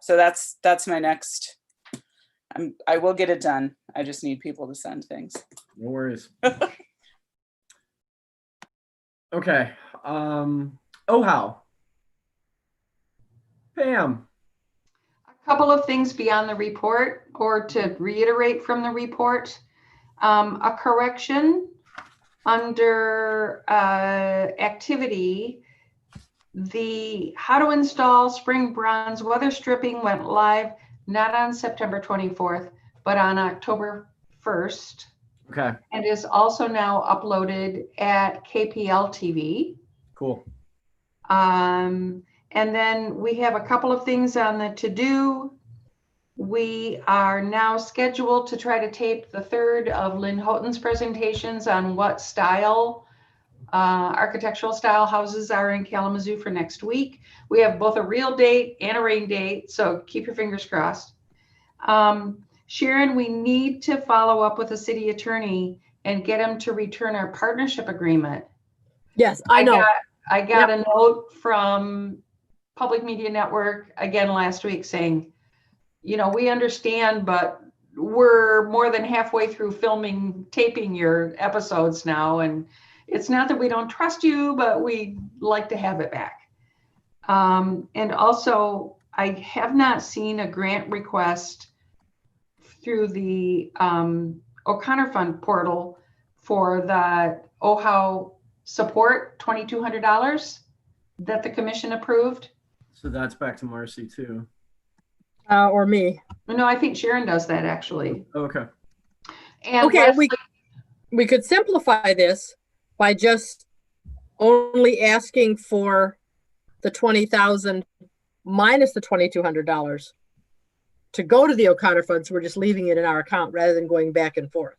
[SPEAKER 3] So that's my next. I will get it done. I just need people to send things.
[SPEAKER 1] No worries. Okay. OHOW. Pam.
[SPEAKER 5] A couple of things beyond the report, or to reiterate from the report. A correction under activity. The how to install spring bronze weather stripping went live not on September 24th, but on October 1st.
[SPEAKER 1] Okay.
[SPEAKER 5] And is also now uploaded at KPL TV.
[SPEAKER 1] Cool.
[SPEAKER 5] And then we have a couple of things on the to-do. We are now scheduled to try to tape the third of Lynn Houghton's presentations on what style architectural style houses are in Kalamazoo for next week. We have both a real date and a rain date, so keep your fingers crossed. Sharon, we need to follow up with the city attorney and get him to return our partnership agreement.
[SPEAKER 6] Yes, I know.
[SPEAKER 5] I got a note from Public Media Network again last week saying, we understand, but we're more than halfway through taping your episodes now. And it's not that we don't trust you, but we like to have it back. And also, I have not seen a grant request through the O'Connor Fund portal for the OHO support, $2,200 that the commission approved.
[SPEAKER 1] So that's back to Marcy too.
[SPEAKER 6] Or me.
[SPEAKER 5] No, I think Sharon does that actually.
[SPEAKER 1] Okay.
[SPEAKER 5] And
[SPEAKER 6] Okay,
[SPEAKER 5] Leslie,
[SPEAKER 6] we could simplify this by just only asking for the 20,000 minus the $2,200 to go to the O'Connor Fund. So we're just leaving it in our account rather than going back and forth.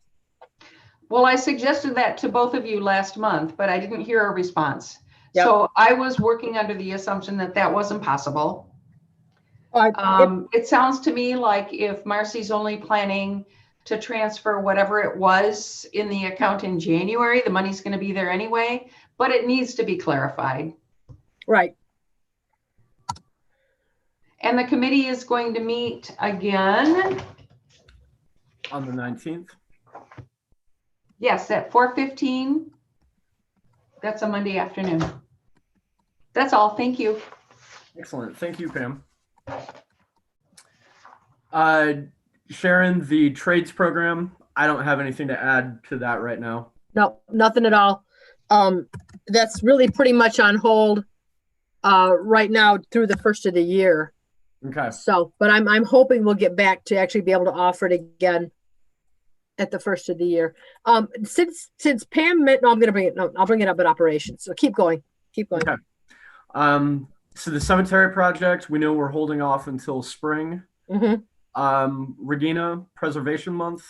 [SPEAKER 5] well, I suggested that to both of you last month, but I didn't hear a response.
[SPEAKER 6] Yep.
[SPEAKER 5] So I was working under the assumption that that wasn't possible. It sounds to me like if Marcy's only planning to transfer whatever it was in the account in January, the money's going to be there anyway, but it needs to be clarified.
[SPEAKER 6] Right.
[SPEAKER 5] And the committee is going to meet again.
[SPEAKER 1] On the 19th.
[SPEAKER 5] Yes, at 4:15. That's a Monday afternoon. That's all. Thank you.
[SPEAKER 1] Excellent. Thank you, Pam. Sharon, the trades program, I don't have anything to add to that right now.
[SPEAKER 6] No, nothing at all. That's really pretty much on hold right now through the first of the year.
[SPEAKER 1] Okay.
[SPEAKER 6] So, but I'm hoping we'll get back to actually be able to offer it again at the first of the year. Since Pam meant, no, I'm going to bring it. No, I'll bring it up at operations. So keep going. Keep going.
[SPEAKER 1] Okay. So the cemetery project, we know we're holding off until spring.
[SPEAKER 6] Mm-hmm.
[SPEAKER 1] Regina, Preservation Month.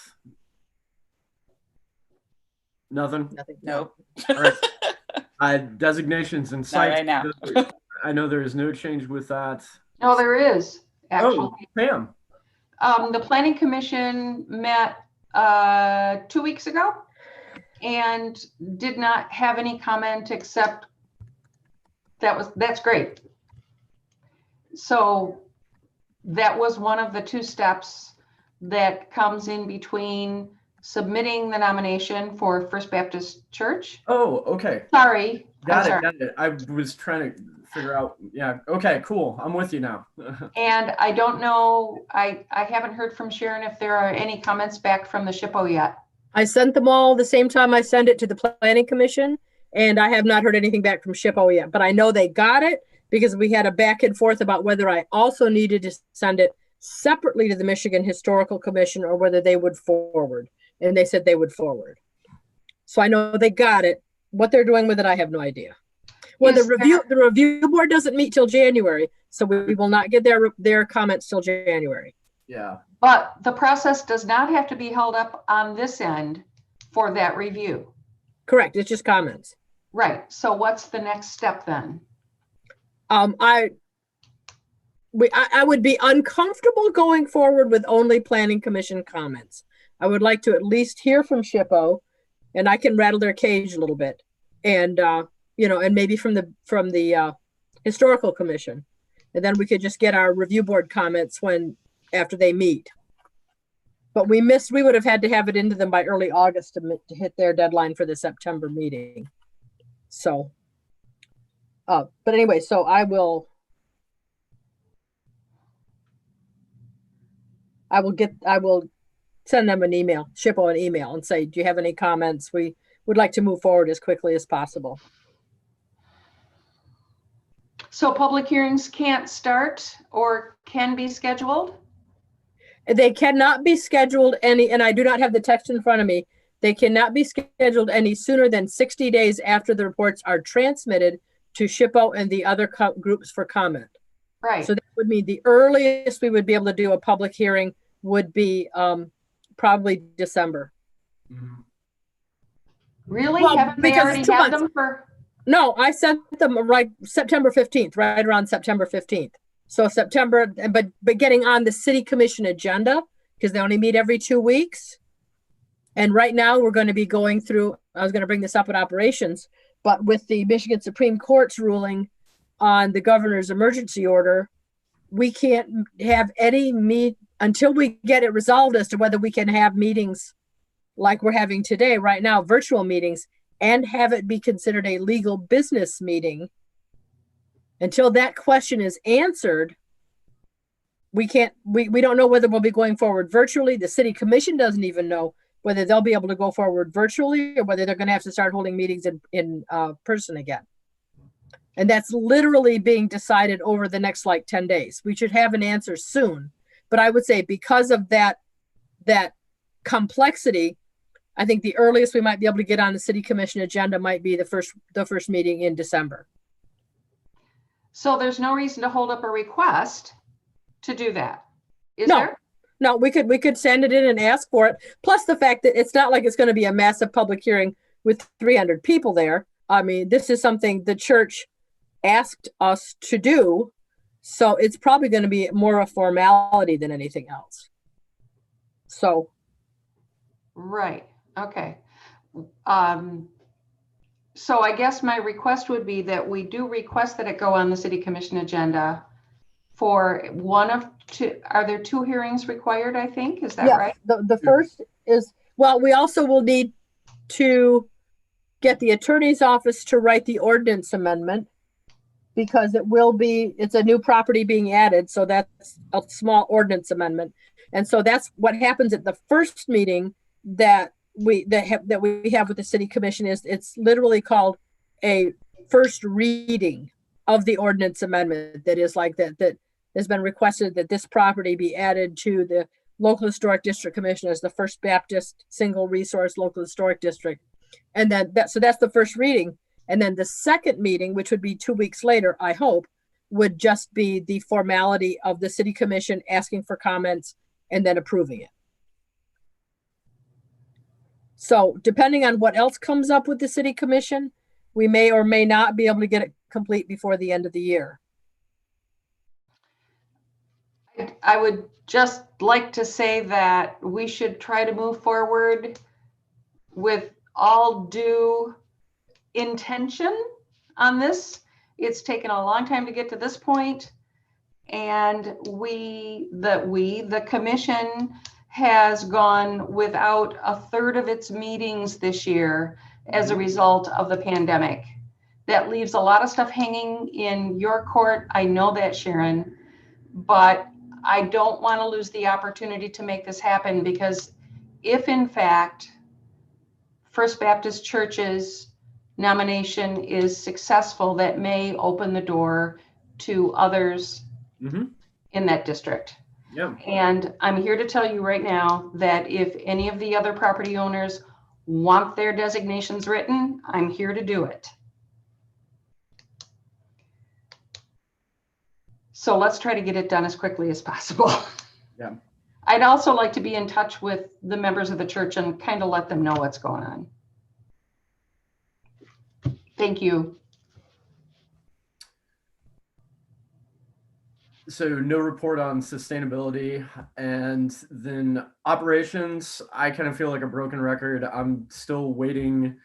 [SPEAKER 1] Nothing.
[SPEAKER 6] Nothing.
[SPEAKER 3] Nope.
[SPEAKER 1] All right. Designations and
[SPEAKER 3] Not
[SPEAKER 1] sites.
[SPEAKER 3] right now.
[SPEAKER 1] I know there is no change with that.
[SPEAKER 5] No, there is actually.
[SPEAKER 1] Oh, Pam.
[SPEAKER 5] The Planning Commission met 2 weeks ago and did not have any comment except that's great. So that was one of the two steps that comes in between submitting the nomination for First Baptist Church.
[SPEAKER 1] Oh, okay.
[SPEAKER 5] Sorry.
[SPEAKER 1] Got
[SPEAKER 5] I'm
[SPEAKER 1] it.
[SPEAKER 5] sorry.
[SPEAKER 1] Got it. I was trying to figure out. Yeah. Okay, cool. I'm with you now.
[SPEAKER 5] And I don't know, I haven't heard from Sharon if there are any comments back from the SHPO yet.
[SPEAKER 6] I sent them all the same time I sent it to the Planning Commission, and I have not heard anything back from SHPO yet, but I know they got it because we had a back and forth about whether I also needed to send it separately to the Michigan Historical Commission or whether they would forward. And they said they would forward. So I know they got it. What they're doing with it, I have no idea. Well, the review board doesn't meet till January, so we will not get their comments till January.
[SPEAKER 1] Yeah.
[SPEAKER 5] But the process does not have to be held up on this end for that review.
[SPEAKER 6] Correct. It's just comments.
[SPEAKER 5] Right. So what's the next step then?
[SPEAKER 6] I would be uncomfortable going forward with only Planning Commission comments. I would like to at least hear from SHPO, and I can rattle their cage a little bit, and and maybe from the Historical Commission, and then we could just get our review board comments after they meet. But we would have had to have it into them by early August to hit their deadline for the September meeting. So, but anyway, so I will send them an email, SHPO an email, and say, do you have any comments? We would like to move forward as quickly as possible.
[SPEAKER 5] So public hearings can't start or can be scheduled?
[SPEAKER 6] They cannot be scheduled and I do not have the text in front of me. They cannot be scheduled any sooner than 60 days after the reports are transmitted to SHPO and the other groups for comment.
[SPEAKER 5] Right.
[SPEAKER 6] So that would mean the earliest we would be able to do a public hearing would be probably December.
[SPEAKER 1] Mm-hmm.
[SPEAKER 5] Really?
[SPEAKER 6] Well,
[SPEAKER 5] Haven't they
[SPEAKER 6] because
[SPEAKER 5] already
[SPEAKER 6] it's 2
[SPEAKER 5] had
[SPEAKER 6] months.
[SPEAKER 5] them for?
[SPEAKER 6] No, I sent them right September 15th, right around September 15th. So September, but getting on the city commission agenda because they only meet every 2 weeks. And right now we're going to be going through, I was going to bring this up at operations, but with the Michigan Supreme Court's ruling on the governor's emergency order, we can't have any until we get it resolved as to whether we can have meetings like we're having today, right now, virtual meetings, and have it be considered a legal business meeting, until that question is answered, we don't know whether we'll be going forward virtually. The city commission doesn't even know whether they'll be able to go forward virtually or whether they're going to have to start holding meetings in person again. And that's literally being decided over the next like 10 days. We should have an answer soon. But I would say because of that complexity, I think the earliest we might be able to get on the city commission agenda might be the first meeting in December.
[SPEAKER 5] So there's no reason to hold up a request to do that, is
[SPEAKER 6] No.
[SPEAKER 5] there?
[SPEAKER 6] No, we could send it in and ask for it. Plus the fact that it's not like it's going to be a massive public hearing with 300 people there. I mean, this is something the church asked us to do. So it's probably going to be more a formality than anything else. So.
[SPEAKER 5] Right. Okay. So I guess my request would be that we do request that it go on the city commission agenda for one of two. Are there 2 hearings required, I think? Is that right?
[SPEAKER 6] The first is, well, we also will need to get the attorney's office to write the ordinance amendment because it's a new property being added. So that's a small ordinance amendment. And so that's what happens at the first meeting that we have with the city commission. Is it's literally called a first reading of the ordinance amendment that is like that has been requested that this property be added to the local historic district commission as the First Baptist single resource local historic district. And then that's the first reading. And then the second meeting, which would be 2 weeks later, I hope, would just be the formality of the city commission asking for comments and then approving it. So depending on what else comes up with the city commission, we may or may not be able to get it complete before the end of the year.
[SPEAKER 5] I would just like to say that we should try to move forward with all due intention on this. It's taken a long time to get to this point, and the commission has gone without a third of its meetings this year as a result of the pandemic. That leaves a lot of stuff hanging in your court. I know that, Sharon, but I don't want to lose the opportunity to make this happen, because if in fact First Baptist Church's nomination is successful, that may open the door to others in that district.
[SPEAKER 1] Yeah.
[SPEAKER 5] And I'm here to tell you right now that if any of the other property owners want their designations written, I'm here to do it. So let's try to get it done as quickly as possible.
[SPEAKER 1] Yeah.
[SPEAKER 5] I'd also like to be in touch with the members of the church and kind of let them know what's going on. Thank you.
[SPEAKER 1] So no report on sustainability, and then operations. I kind of feel like a broken record. I'm still waiting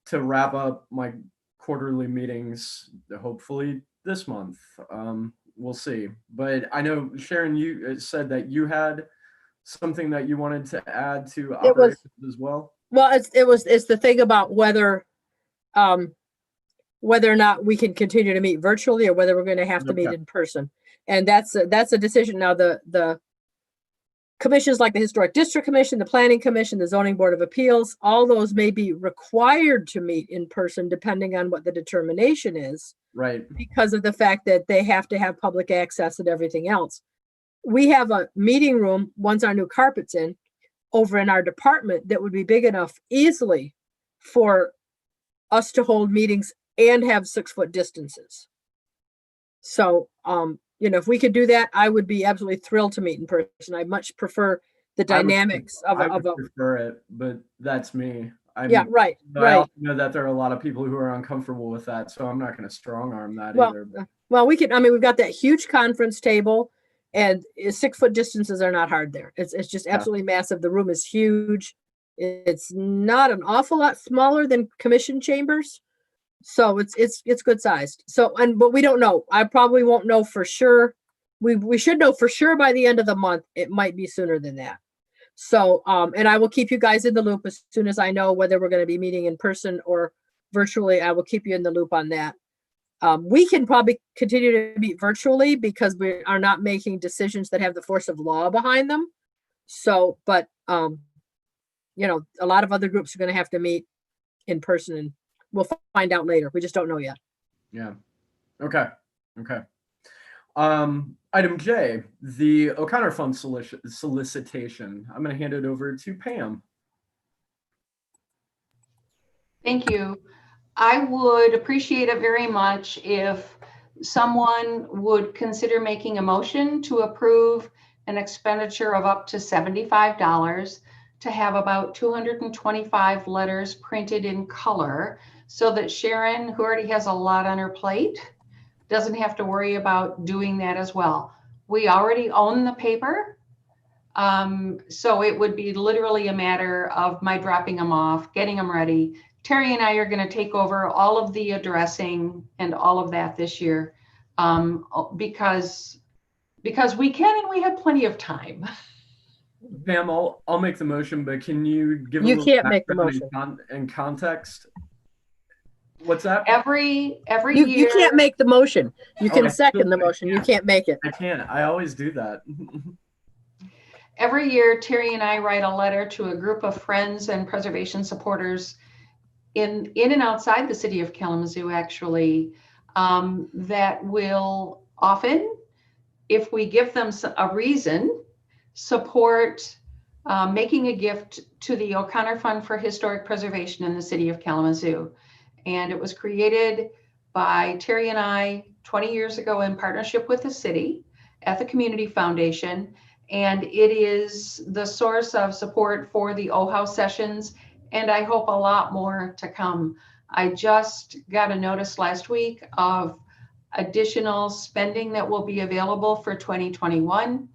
[SPEAKER 1] to wrap up my quarterly meetings, hopefully this month. We'll see. But I know, Sharon, you said that you had something that you wanted to add to operations as well.
[SPEAKER 6] Well, it's the thing about whether or not we can continue to meet virtually or whether we're going to have to meet in person. And that's a decision. Now, the commissions like the Historic District Commission, the Planning Commission, the Zoning Board of Appeals, all those may be required to meet in person depending on what the determination is.
[SPEAKER 1] Right.
[SPEAKER 6] Because of the fact that they have to have public access and everything else. We have a meeting room, once our new carpet's in, over in our department that would be big enough easily for us to hold meetings and have 6-foot distances. So, if we could do that, I would be absolutely thrilled to meet in person. I much prefer the dynamics of
[SPEAKER 1] I prefer it, but that's me.
[SPEAKER 6] Right.
[SPEAKER 1] I also know that there are a lot of people who are uncomfortable with that, so I'm not going to strong arm that either.
[SPEAKER 6] Well, we've got that huge conference table, and 6-foot distances are not hard there. It's just absolutely massive. The room is huge. It's not an awful lot smaller than commission chambers. So it's good sized. So, but we don't know. I probably won't know for sure we should know for sure by the end of the month. It might be sooner than that. So, and I will keep you guys in the loop as soon as I know whether we're going to be meeting in person or virtually. I will keep you in the loop on that. We can probably continue to meet virtually because we are not making decisions that have the force of law behind them. So, but, you know, a lot of other groups are going to have to meet in person, and we'll find out later. We just don't know yet.
[SPEAKER 1] Yeah. Okay. Okay. Item J, the O'Connor Fund solicitation. I'm going to hand it over to Pam.
[SPEAKER 5] Thank you. I would appreciate it very much if someone would consider making a motion to approve an expenditure of up to $75 to have about 225 letters printed in color so that Sharon, who already has a lot on her plate, doesn't have to worry about doing that as well. We already own the paper. So it would be literally a matter of my dropping them off, getting them ready. Terry and I are going to take over all of the addressing and all of that this year because we can and we have plenty of time.
[SPEAKER 1] Pam, I'll make the motion, but can you give
[SPEAKER 6] You
[SPEAKER 1] a little
[SPEAKER 6] can't make the
[SPEAKER 1] background and context? What's that?
[SPEAKER 5] Every
[SPEAKER 6] You
[SPEAKER 5] year.
[SPEAKER 6] can't make the motion. You can
[SPEAKER 1] I
[SPEAKER 6] second
[SPEAKER 1] still
[SPEAKER 6] the motion. You can't make it.
[SPEAKER 1] I can't. I always do that.
[SPEAKER 5] Every year, Terry and I write a letter to a group of friends and preservation supporters in and outside the city of Kalamazoo, actually, that will often, if we give them a reason, support making a gift to the O'Connor Fund for Historic Preservation in the city of Kalamazoo. And it was created by Terry and I 20 years ago in partnership with the city at the Community Foundation. And it is the source of support for the OHOW sessions, and I hope a lot more to come. I just got a notice last week of additional spending that will be available for 2021,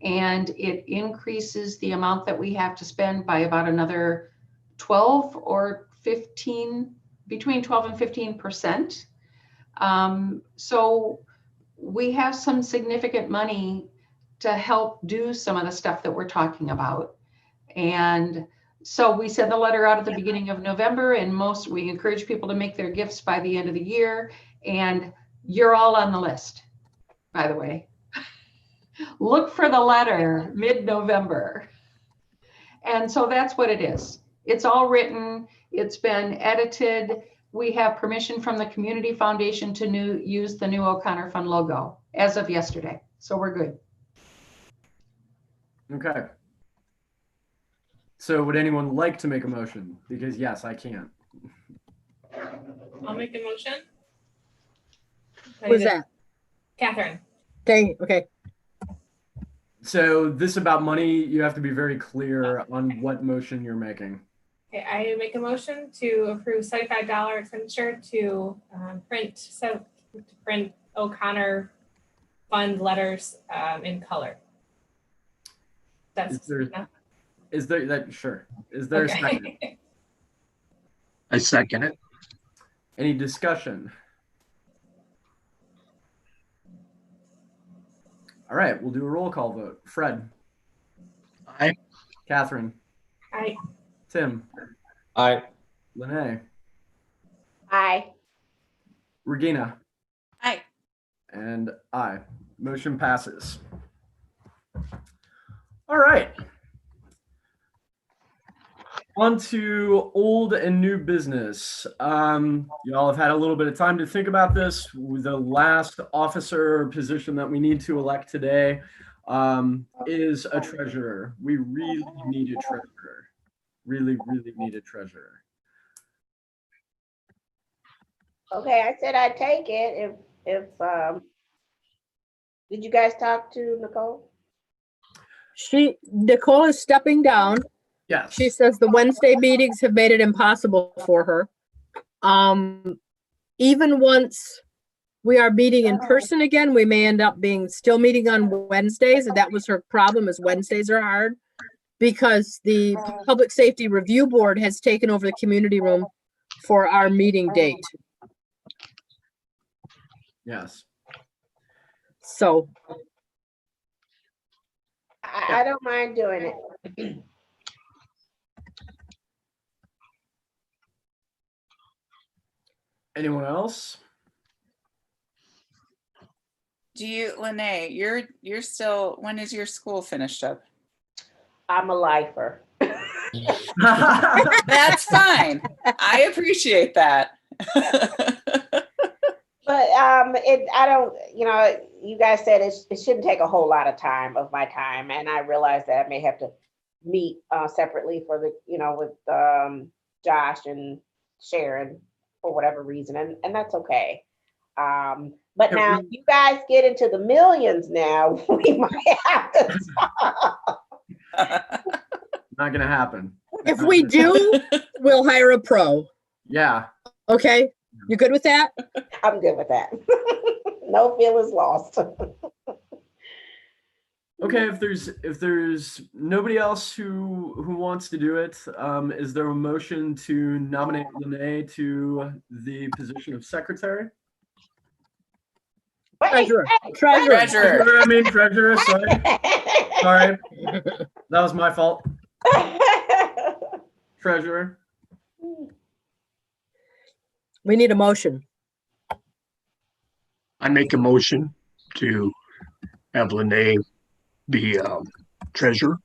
[SPEAKER 5] and it increases the amount that we have to spend by about another 12 or 15, between 12 and 15%. So we have some significant money to help do some of the stuff that we're talking about. And so we sent the letter out at the beginning of November, and we encourage people to make their gifts by the end of the year. And you're all on the list, by the way. Look for the letter mid-November. And so that's what it is. It's all written. It's been edited. We have permission from the Community Foundation to use the new O'Connor Fund logo as of yesterday. So we're good.
[SPEAKER 1] Okay. So would anyone like to make a motion? Because yes, I can.
[SPEAKER 9] I'll make a motion.
[SPEAKER 6] Who's that?
[SPEAKER 9] Catherine.
[SPEAKER 6] Okay.
[SPEAKER 1] So this about money, you have to be very clear on what motion you're making.
[SPEAKER 9] Okay, I make a motion to approve $75 expenditure to print O'Connor Fund letters in color.
[SPEAKER 1] Is there that sure? Is there
[SPEAKER 9] okay.
[SPEAKER 1] a second?
[SPEAKER 4] I second it.
[SPEAKER 1] Any discussion? All right, we'll do a roll call vote. Fred.
[SPEAKER 4] Aye.
[SPEAKER 1] Catherine.
[SPEAKER 9] Aye.
[SPEAKER 1] Tim.
[SPEAKER 10] Aye.
[SPEAKER 1] Lene.
[SPEAKER 2] Aye.
[SPEAKER 1] Regina.
[SPEAKER 3] Aye.
[SPEAKER 1] And aye. Motion passes. All right. On to old and new business. You all have had a little bit of time to think about this. The last officer position that we need to elect today is a treasurer. We really need a treasurer. Really, really need a treasurer.
[SPEAKER 2] Okay, I said I'd take it if did you guys talk to Nicole?
[SPEAKER 6] Nicole is stepping down.
[SPEAKER 1] Yes.
[SPEAKER 6] She says the Wednesday meetings have made it impossible for her. Even once we are meeting in person again, we may end up still meeting on Wednesdays. And that was her problem, is Wednesdays are hard because the Public Safety Review Board has taken over the community room for our meeting date.
[SPEAKER 1] Yes.
[SPEAKER 6] So
[SPEAKER 2] I don't mind doing it.
[SPEAKER 1] Anyone else?
[SPEAKER 3] Do you, Lene, you're still, when is your school finished up?
[SPEAKER 2] I'm a lifer.
[SPEAKER 3] That's fine. I appreciate that.
[SPEAKER 2] But I don't, you guys said it shouldn't take a whole lot of time of my time, and I realize that I may have to meet separately for the, with Josh and Sharon for whatever reason, and that's okay. But
[SPEAKER 1] Yeah,
[SPEAKER 2] now you guys get into the millions now, we might have to talk.
[SPEAKER 1] Not gonna happen.
[SPEAKER 6] If we do, we'll hire a pro.
[SPEAKER 1] Yeah.
[SPEAKER 6] Okay, you good with that?
[SPEAKER 2] I'm good with that. No feelings lost.
[SPEAKER 1] Okay, if there's nobody else who wants to do it, is there a motion to nominate Lene to the position of secretary?
[SPEAKER 6] Treasurer.
[SPEAKER 3] Treasurer.
[SPEAKER 1] I mean treasurer, sorry. Sorry. That was my fault. Treasurer.
[SPEAKER 6] We need a motion.
[SPEAKER 4] I make a motion to have Lene be treasurer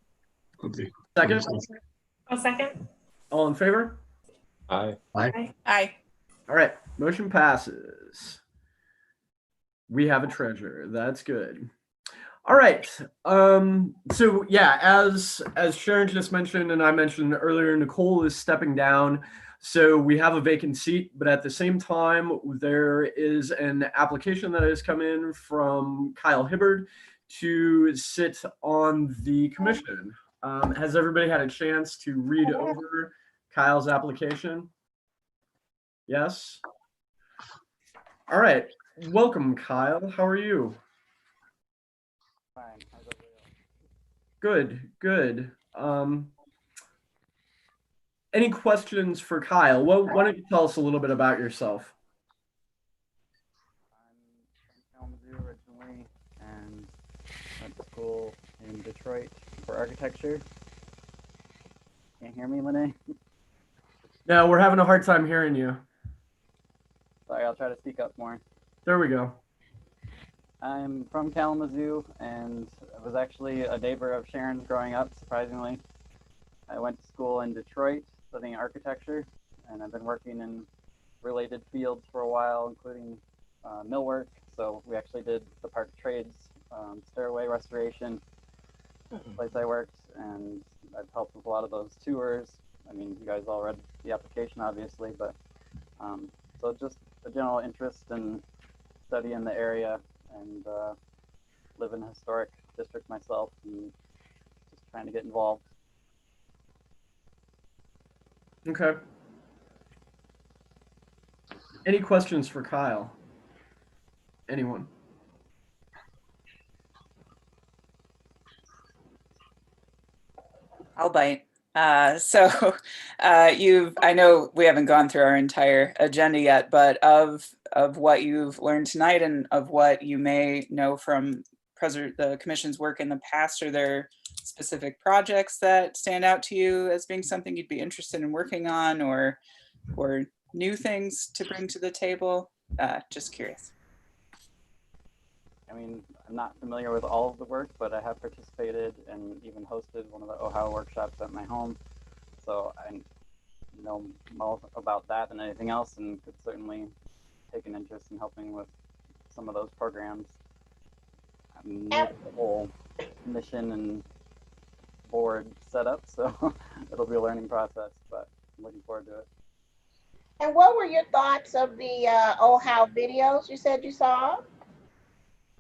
[SPEAKER 4] of the.
[SPEAKER 1] Second.
[SPEAKER 9] I'll second.
[SPEAKER 1] All in favor?
[SPEAKER 10] Aye.
[SPEAKER 3] Aye.
[SPEAKER 1] All right, motion passes. We have a treasurer. That's good. All right. So yeah, as Sharon just mentioned and I mentioned earlier, Nicole is stepping down. So we have a vacant seat, but at the same time, there is an application that has come in from Kyle Hibbard to sit on the commission. Has everybody had a chance to read over Kyle's application? Yes. All right. Welcome, Kyle. How are you?
[SPEAKER 11] Fine. How's everybody else?
[SPEAKER 1] Good. Any questions for Kyle? Well, why don't you tell us a little bit about yourself?
[SPEAKER 11] I'm from Kalamazoo originally and went to school in Detroit for architecture. Can't hear me, Lene?
[SPEAKER 1] No, we're having a hard time hearing you.
[SPEAKER 11] Sorry, I'll try to speak up more.
[SPEAKER 1] There we go.
[SPEAKER 11] I'm from Kalamazoo and I was actually a neighbor of Sharon's growing up, surprisingly. I went to school in Detroit studying architecture, and I've been working in related fields for a while, including millwork. So we actually did the Park Trades stairway restoration, place I worked, and I've helped with a lot of those tours. I mean, you guys all read the application, obviously, but so just a general interest in studying the area and live in a historic district myself and just trying to get involved.
[SPEAKER 1] Okay. Any questions for Kyle? Anyone?
[SPEAKER 3] I'll bite. I know we haven't gone through our entire agenda yet, but of what you've learned tonight and of what you may know from the commission's work in the past, are there specific projects that stand out to you as being something you'd be interested in working on, or new things to bring to the table? Just curious.
[SPEAKER 11] I mean, I'm not familiar with all of the work, but I have participated and even hosted one of the OHAO workshops at my home. So I know more about that than anything else, and could certainly take an interest in helping with some of those programs. I'm new to the whole mission and board setup, so it'll be a learning process, but I'm looking forward to it.
[SPEAKER 2] And what were your thoughts of the OHAO videos you said you saw?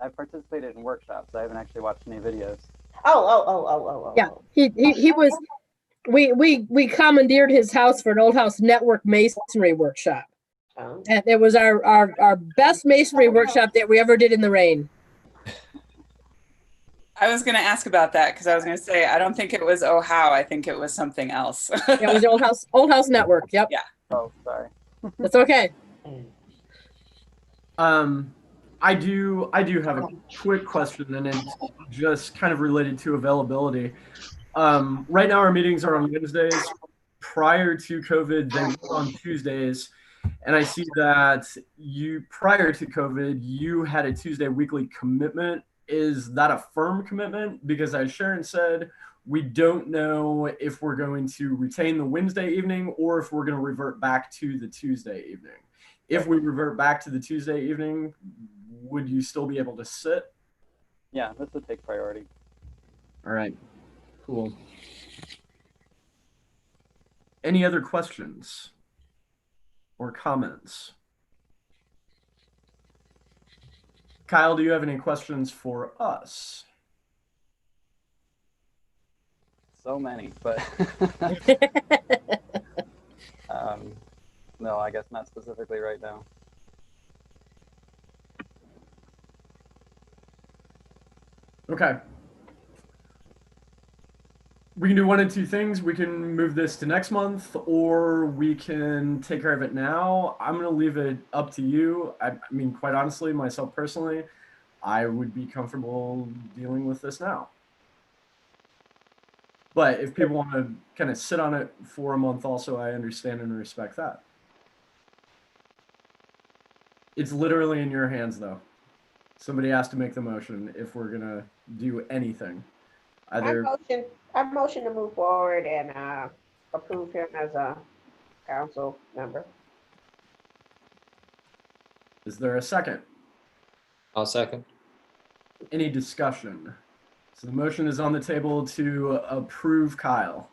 [SPEAKER 11] I've participated in workshops. I haven't actually watched any videos.
[SPEAKER 2] Oh.
[SPEAKER 6] Yeah, he was. We commandeered his house for an old house network masonry workshop, and it was our best masonry workshop that we ever did in the rain.
[SPEAKER 3] I was going to ask about that because I was going to say I don't think it was OHAO. I think it was something else.
[SPEAKER 6] It was the old house network. Yep.
[SPEAKER 3] Yeah.
[SPEAKER 11] Oh, sorry.
[SPEAKER 6] That's okay.
[SPEAKER 1] I do have a quick question, and it's just kind of related to availability. Right now, our meetings are on Wednesdays. Prior to COVID, they were on Tuesdays, and I see that prior to COVID, you had a Tuesday weekly commitment. Is that a firm commitment? Because as Sharon said, we don't know if we're going to retain the Wednesday evening or if we're going to revert back to the Tuesday evening. If we revert back to the Tuesday evening, would you still be able to sit?
[SPEAKER 11] Yeah, this would take priority.
[SPEAKER 1] All right, cool. Any other questions or comments? Kyle, do you have any questions for us?
[SPEAKER 11] So many, but no, I guess not specifically right now.
[SPEAKER 1] Okay. We can do one of two things. We can move this to next month, or we can take care of it now. I'm going to leave it up to you. I mean, quite honestly, myself personally, I would be comfortable dealing with this now. But if people want to kind of sit on it for a month also, I understand and respect that. It's literally in your hands, though. Somebody has to make the motion if we're going to do anything. Either
[SPEAKER 2] I motion to move forward and approve him as a council member.
[SPEAKER 1] Is there a second?
[SPEAKER 10] I'll second.
[SPEAKER 1] Any discussion? So the motion is on the table to approve Kyle.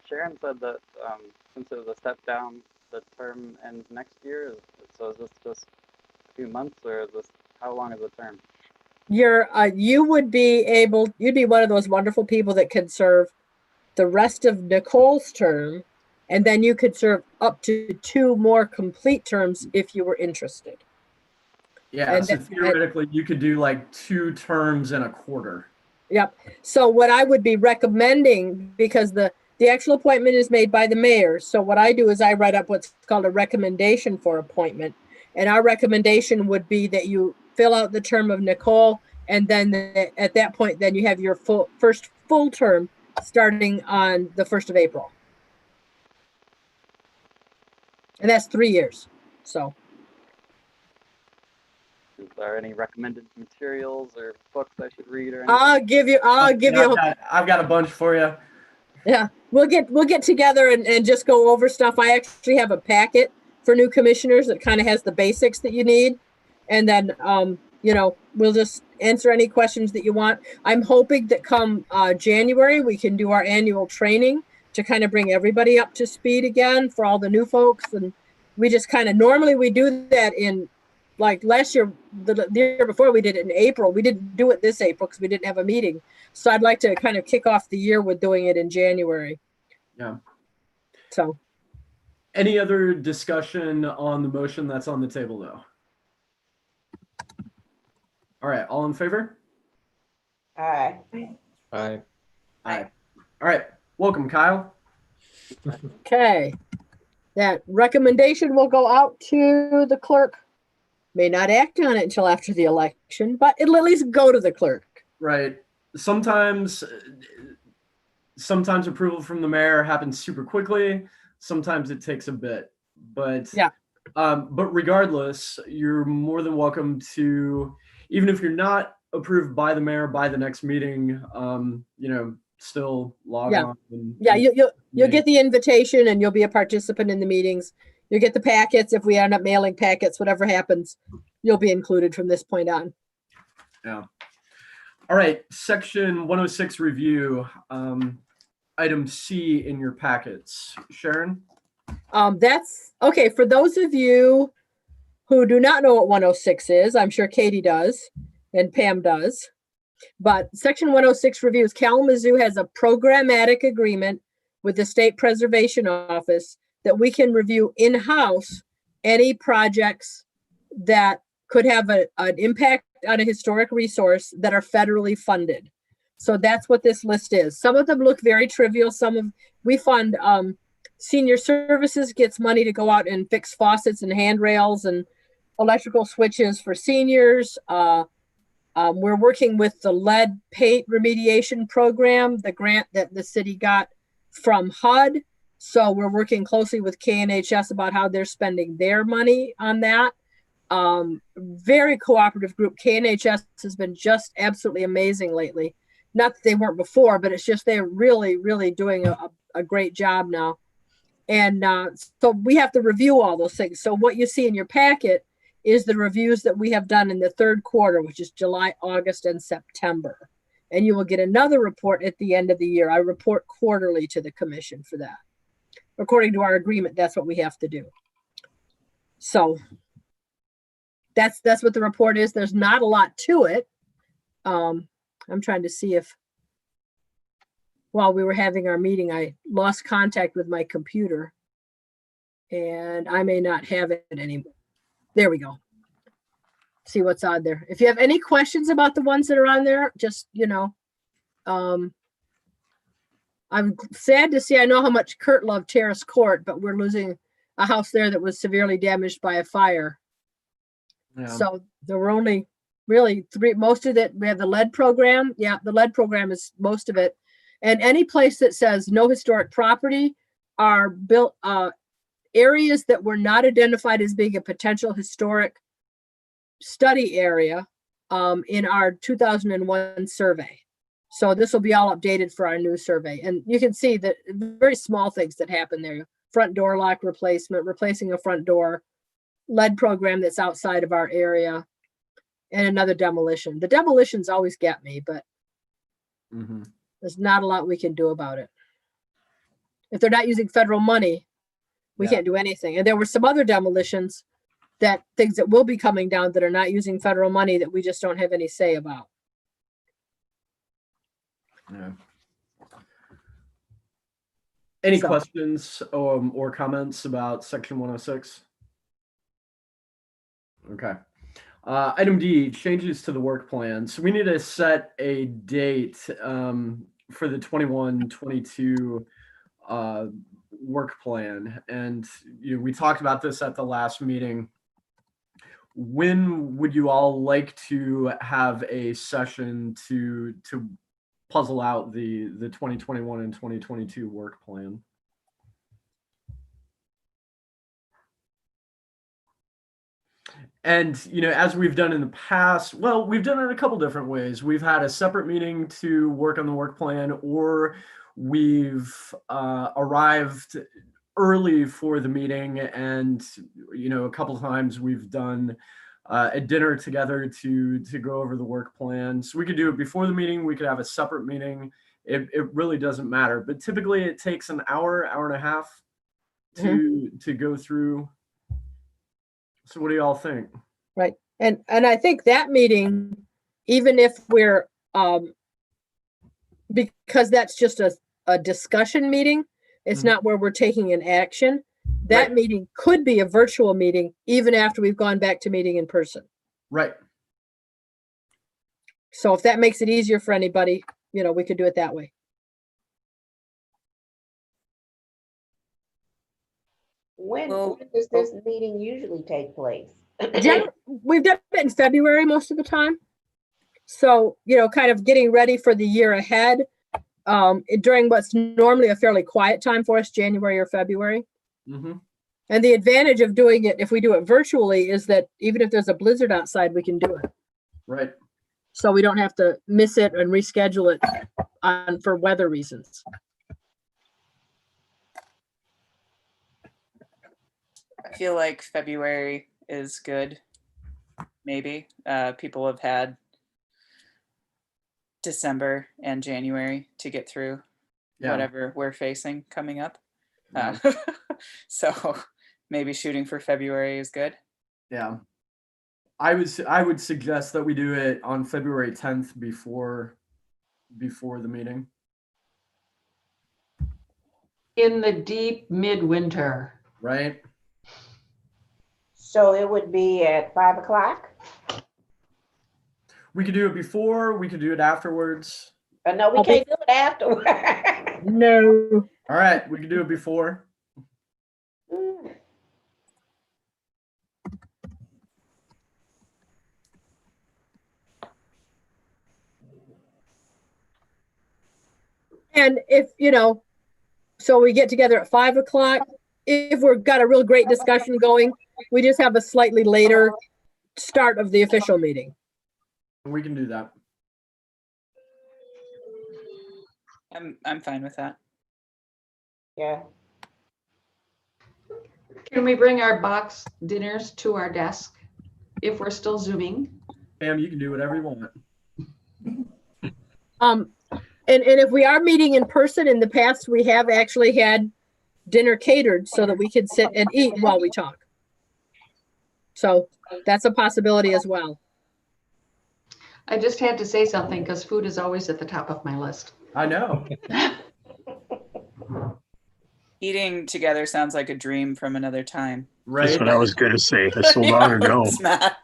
[SPEAKER 11] Sharon said that since it was a step down, the term ends next year. So is this just a few months, or is this, how long is the term?
[SPEAKER 6] You'd be one of those wonderful people that could serve the rest of Nicole's term, and then you could serve up to 2 more complete terms if you were interested.
[SPEAKER 1] Yeah, and so theoretically, you could do like 2 terms and a quarter.
[SPEAKER 6] Yep. So what I would be recommending, because the actual appointment is made by the mayor. So what I do is I write up what's called a recommendation for appointment. And our recommendation would be that you fill out the term of Nicole. And then at that point, then you have your first full term starting on the 1st of April. And that's 3 years. So.
[SPEAKER 11] Is there any recommended materials or books I should read or anything?
[SPEAKER 1] I've got a bunch for you.
[SPEAKER 6] Yeah, we'll get together and just go over stuff. I actually have a packet for new commissioners that kind of has the basics that you need. And then, we'll just answer any questions that you want. I'm hoping that come January, we can do our annual training to kind of bring everybody up to speed again for all the new folks. And we just kind of, normally we do that in, like last year, the year before we did it in April. We didn't do it this April because we didn't have a meeting. So I'd like to kind of kick off the year with doing it in January.
[SPEAKER 1] Yeah.
[SPEAKER 6] So.
[SPEAKER 1] Any other discussion on the motion that's on the table, though? All right, all in favor?
[SPEAKER 2] Aye.
[SPEAKER 10] Aye.
[SPEAKER 1] Aye. All right, welcome, Kyle.
[SPEAKER 6] Okay. That recommendation will go out to the clerk. May not act on it until after the election, but it'll at least go to the clerk.
[SPEAKER 1] Right. Sometimes approval from the mayor happens super quickly. Sometimes it takes a bit, but
[SPEAKER 6] yeah.
[SPEAKER 1] But regardless, you're more than welcome to, even if you're not approved by the mayor by the next meeting, still log on.
[SPEAKER 6] You'll get the invitation and you'll be a participant in the meetings. You'll get the packets. If we end up mailing packets, whatever happens, you'll be included from this point on.
[SPEAKER 1] Yeah. All right. Section 106 review, item C in your packets. Sharon?
[SPEAKER 6] That's okay. For those of you who do not know what 106 is, I'm sure Katie does and Pam does. But Section 106 reviews, Kalamazoo has a programmatic agreement with the State Preservation Office that we can review in-house any projects that could have an impact on a historic resource that are federally funded. So that's what this list is. Some of them look very trivial. We fund Senior Services gets money to go out and fix faucets and handrails and electrical switches for seniors. We're working with the lead paint remediation program, the grant that the city got from HUD. So we're working closely with KNHS about how they're spending their money on that. Very cooperative group. KNHS has been just absolutely amazing lately. Not that they weren't before, but it's just they're really, really doing a great job now. And so we have to review all those things. So what you see in your packet is the reviews that we have done in the third quarter, which is July, August, and September. And you will get another report at the end of the year. I report quarterly to the commission for that. According to our agreement, that's what we have to do. So that's what the report is. There's not a lot to it. I'm trying to see if while we were having our meeting, I lost contact with my computer and I may not have it anymore. There we go. See what's on there. If you have any questions about the ones that are on there, just, I'm sad to see, I know how much Kurt loved Terrace Court, but we're losing a house there that was severely damaged by a fire. Yeah. So there were only really three, most of it, we have the lead program. Yeah, the lead program is most of it. And any place that says no historic property are built, areas that were not identified as being a potential historic study area in our 2001 survey. So this will be all updated for our new survey. And you can see that very small things that happen there. Front door lock replacement, replacing a front door, lead program that's outside of our area, and another demolition. The demolitions always get me, but there's not a lot we can do about it. If they're not using federal money, we can't do anything. And there were some other demolitions, that things that will be coming down that are not using federal money that we just don't have any say about.
[SPEAKER 1] Yeah. Any questions or comments about section 106? Okay. Item D, changes to the work plan. So we need to set a date for the 21-22 work plan. And we talked about this at the last meeting. When would you all like to have a session to puzzle out the 2021 and 2022 work plan? And, as we've done in the past, well, we've done it a couple different ways. We've had a separate meeting to work on the work plan, or we've arrived early for the meeting, and a couple times we've done a dinner together to go over the work plan. So we could do it before the meeting, we could have a separate meeting. It really doesn't matter, but typically it takes an hour and a half to go through. So what do y'all think?
[SPEAKER 6] Right. And I think that meeting, even if we're because that's just a discussion meeting, it's not where we're taking an action. That meeting could be a virtual meeting even after we've gone back to meeting in person.
[SPEAKER 1] Right.
[SPEAKER 6] So if that makes it easier for anybody, we could do it that way.
[SPEAKER 2] When does this meeting usually take place?
[SPEAKER 6] We've done it in February most of the time. So, kind of getting ready for the year ahead during what's normally a fairly quiet time for us, January or February. And the advantage of doing it, if we do it virtually, is that even if there's a blizzard outside, we can do it.
[SPEAKER 1] Right.
[SPEAKER 6] So we don't have to miss it and reschedule it for weather reasons.
[SPEAKER 3] I feel like February is good. Maybe people have had December and January to get through whatever we're facing coming up. So maybe shooting for February is good.
[SPEAKER 1] Yeah. I would suggest that we do it on February 10th before the meeting.
[SPEAKER 5] In the deep midwinter.
[SPEAKER 1] Right.
[SPEAKER 2] So it would be at 5 o'clock?
[SPEAKER 1] We could do it before, we could do it afterwards.
[SPEAKER 2] No, we can't do it afterwards.
[SPEAKER 6] No.
[SPEAKER 1] All right, we can do it before.
[SPEAKER 6] And if, so we get together at 5 o'clock. If we've got a real great discussion going, we just have a slightly later start of the official meeting.
[SPEAKER 1] We can do that.
[SPEAKER 3] I'm fine with that.
[SPEAKER 2] Yeah.
[SPEAKER 5] Can we bring our box dinners to our desk if we're still Zooming?
[SPEAKER 1] Pam, you can do whatever you want.
[SPEAKER 6] And if we are meeting in person, in the past, we have actually had dinner catered so that we can sit and eat while we talk. So that's a possibility as well.
[SPEAKER 5] I just had to say something because food is always at the top of my list.
[SPEAKER 1] I know.
[SPEAKER 3] Eating together sounds like a dream from another time.
[SPEAKER 1] Right.
[SPEAKER 4] That's what I was going to say. That's so long ago.
[SPEAKER 3] It's not.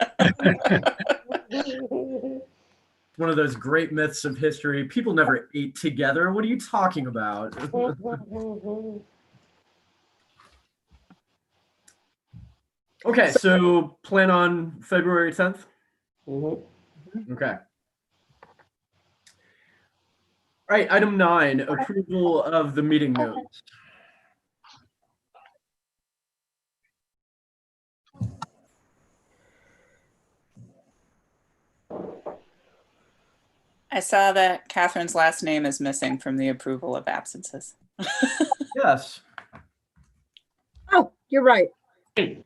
[SPEAKER 1] One of those great myths of history. People never ate together. What are you talking about? Okay, so plan on February 10th? Okay. All right, item 9, approval of the meeting notes.
[SPEAKER 3] I saw that Catherine's last name is missing from the approval of absences.
[SPEAKER 1] Yes.
[SPEAKER 6] Oh, you're right.
[SPEAKER 9] And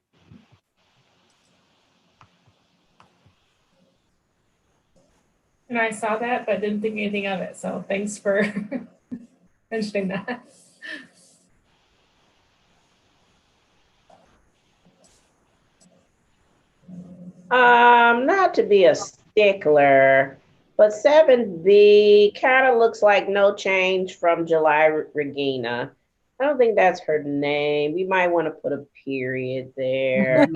[SPEAKER 9] I saw that, but didn't think anything of it. So thanks for mentioning that.
[SPEAKER 2] Not to be a stickler, but 7B kind of looks like no change from July Regina. I don't think that's her name. We might want to put a period there.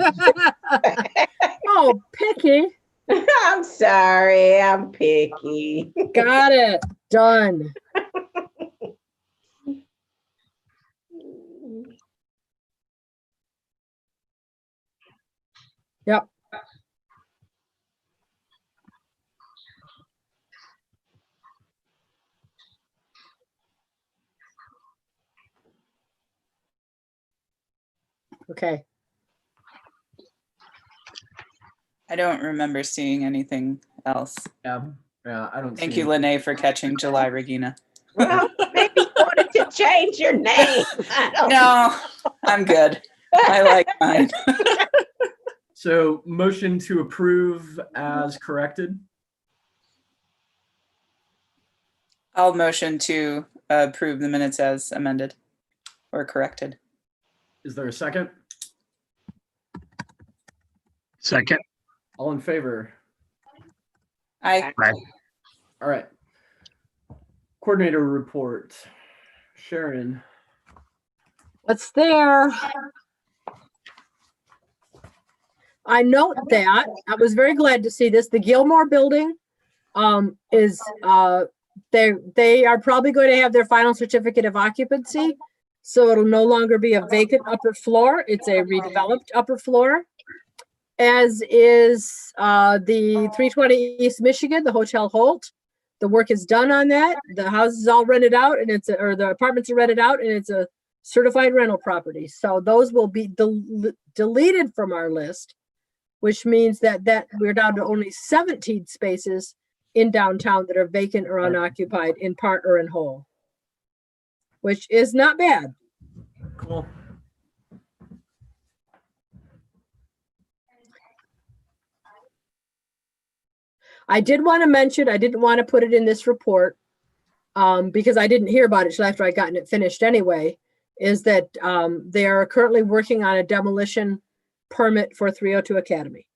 [SPEAKER 6] Oh, picky.
[SPEAKER 2] I'm sorry, I'm picky.
[SPEAKER 6] Got it. Done. Yep. Okay.
[SPEAKER 3] I don't remember seeing anything else.
[SPEAKER 1] Yeah, I don't
[SPEAKER 3] Thank
[SPEAKER 1] see
[SPEAKER 3] you,
[SPEAKER 1] it.
[SPEAKER 3] Lene, for catching July Regina.
[SPEAKER 2] Well, maybe you wanted to change your name. I don't
[SPEAKER 3] No, I'm good. I like mine.
[SPEAKER 1] So motion to approve as corrected.
[SPEAKER 3] I'll motion to approve the minutes as amended or corrected.
[SPEAKER 1] Is there a second?
[SPEAKER 4] Second.
[SPEAKER 1] All in favor?
[SPEAKER 3] Aye.
[SPEAKER 1] All right. Coordinator report. Sharon.
[SPEAKER 6] What's there? I note that I was very glad to see this. The Gilmore building is they are probably going to have their final certificate of occupancy. So it'll no longer be a vacant upper floor. It's a redeveloped upper floor. As is the 320 East Michigan, the Hotel Holt. The work is done on that. The house is all rented out and or the apartments are rented out and it's a certified rental property. So those will be deleted from our list, which means that we're down to only 17 spaces in downtown that are vacant or unoccupied in part or in whole, which is not bad.
[SPEAKER 1] Cool.
[SPEAKER 6] I did want to mention, I didn't want to put it in this report because I didn't hear about it till after I gotten it finished anyway, is that they are currently working on a demolition permit for 302 Academy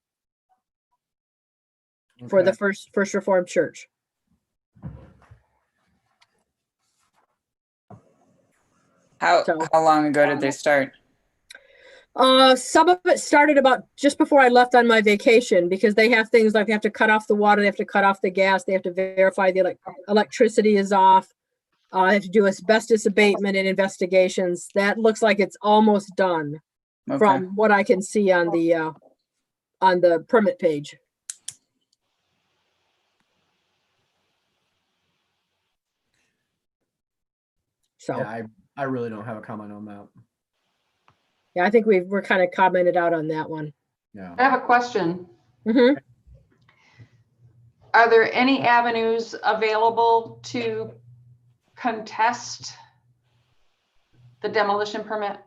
[SPEAKER 6] for the First Reformed Church.
[SPEAKER 3] How long ago did they start?
[SPEAKER 6] Some of it started about just before I left on my vacation because they have things like they have to cut off the water, they have to cut off the gas, they have to verify the electricity is off. They have to do asbestos abatement and investigations. That looks like it's almost done from what I can see on the permit page. So,
[SPEAKER 1] Yeah, I really don't have a comment on that.
[SPEAKER 6] yeah, I think we're kind of commented out on that one.
[SPEAKER 1] Yeah.
[SPEAKER 5] I have a question.
[SPEAKER 6] Hmm.
[SPEAKER 5] Are there any avenues available to contest the demolition permit?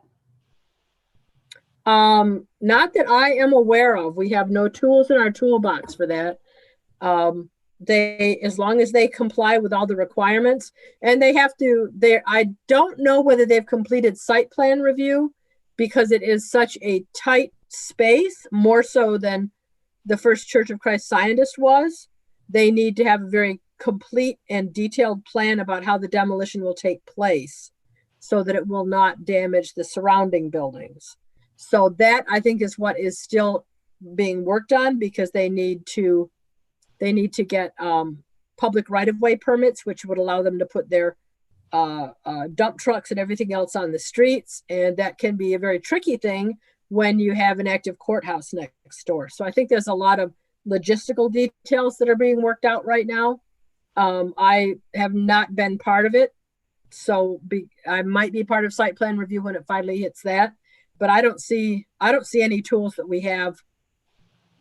[SPEAKER 6] Not that I am aware of. We have no tools in our toolbox for that. They, as long as they comply with all the requirements, and they have to, I don't know whether they've completed site plan review, because it is such a tight space, more so than the First Church of Christ Scientist was. They need to have a very complete and detailed plan about how the demolition will take place so that it will not damage the surrounding buildings. So that, I think, is what is still being worked on, because they need to get public right-of-way permits, which would allow them to put their dump trucks and everything else on the streets. And that can be a very tricky thing when you have an active courthouse next door. So I think there's a lot of logistical details that are being worked out right now. I have not been part of it, so I might be part of site plan review when it finally hits that. But I don't see any tools that we have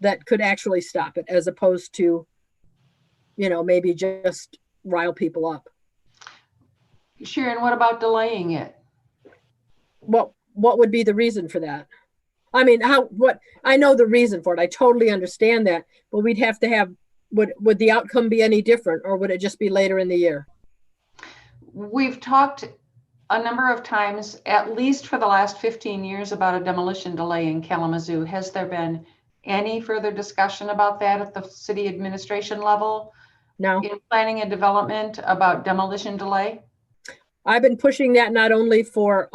[SPEAKER 6] that could actually stop it, as opposed to, maybe just rile people up.
[SPEAKER 5] Sharon, what about delaying it?
[SPEAKER 6] What would be the reason for that? I mean, I know the reason for it. I totally understand that, but we'd have to have, would the outcome be any different, or would it just be later in the year?
[SPEAKER 5] We've talked a number of times, at least for the last 15 years, about a demolition delay in Kalamazoo. Has there been any further discussion about that at the city administration level?
[SPEAKER 6] No.
[SPEAKER 5] In planning and development about demolition delay?
[SPEAKER 6] I've been pushing that not only for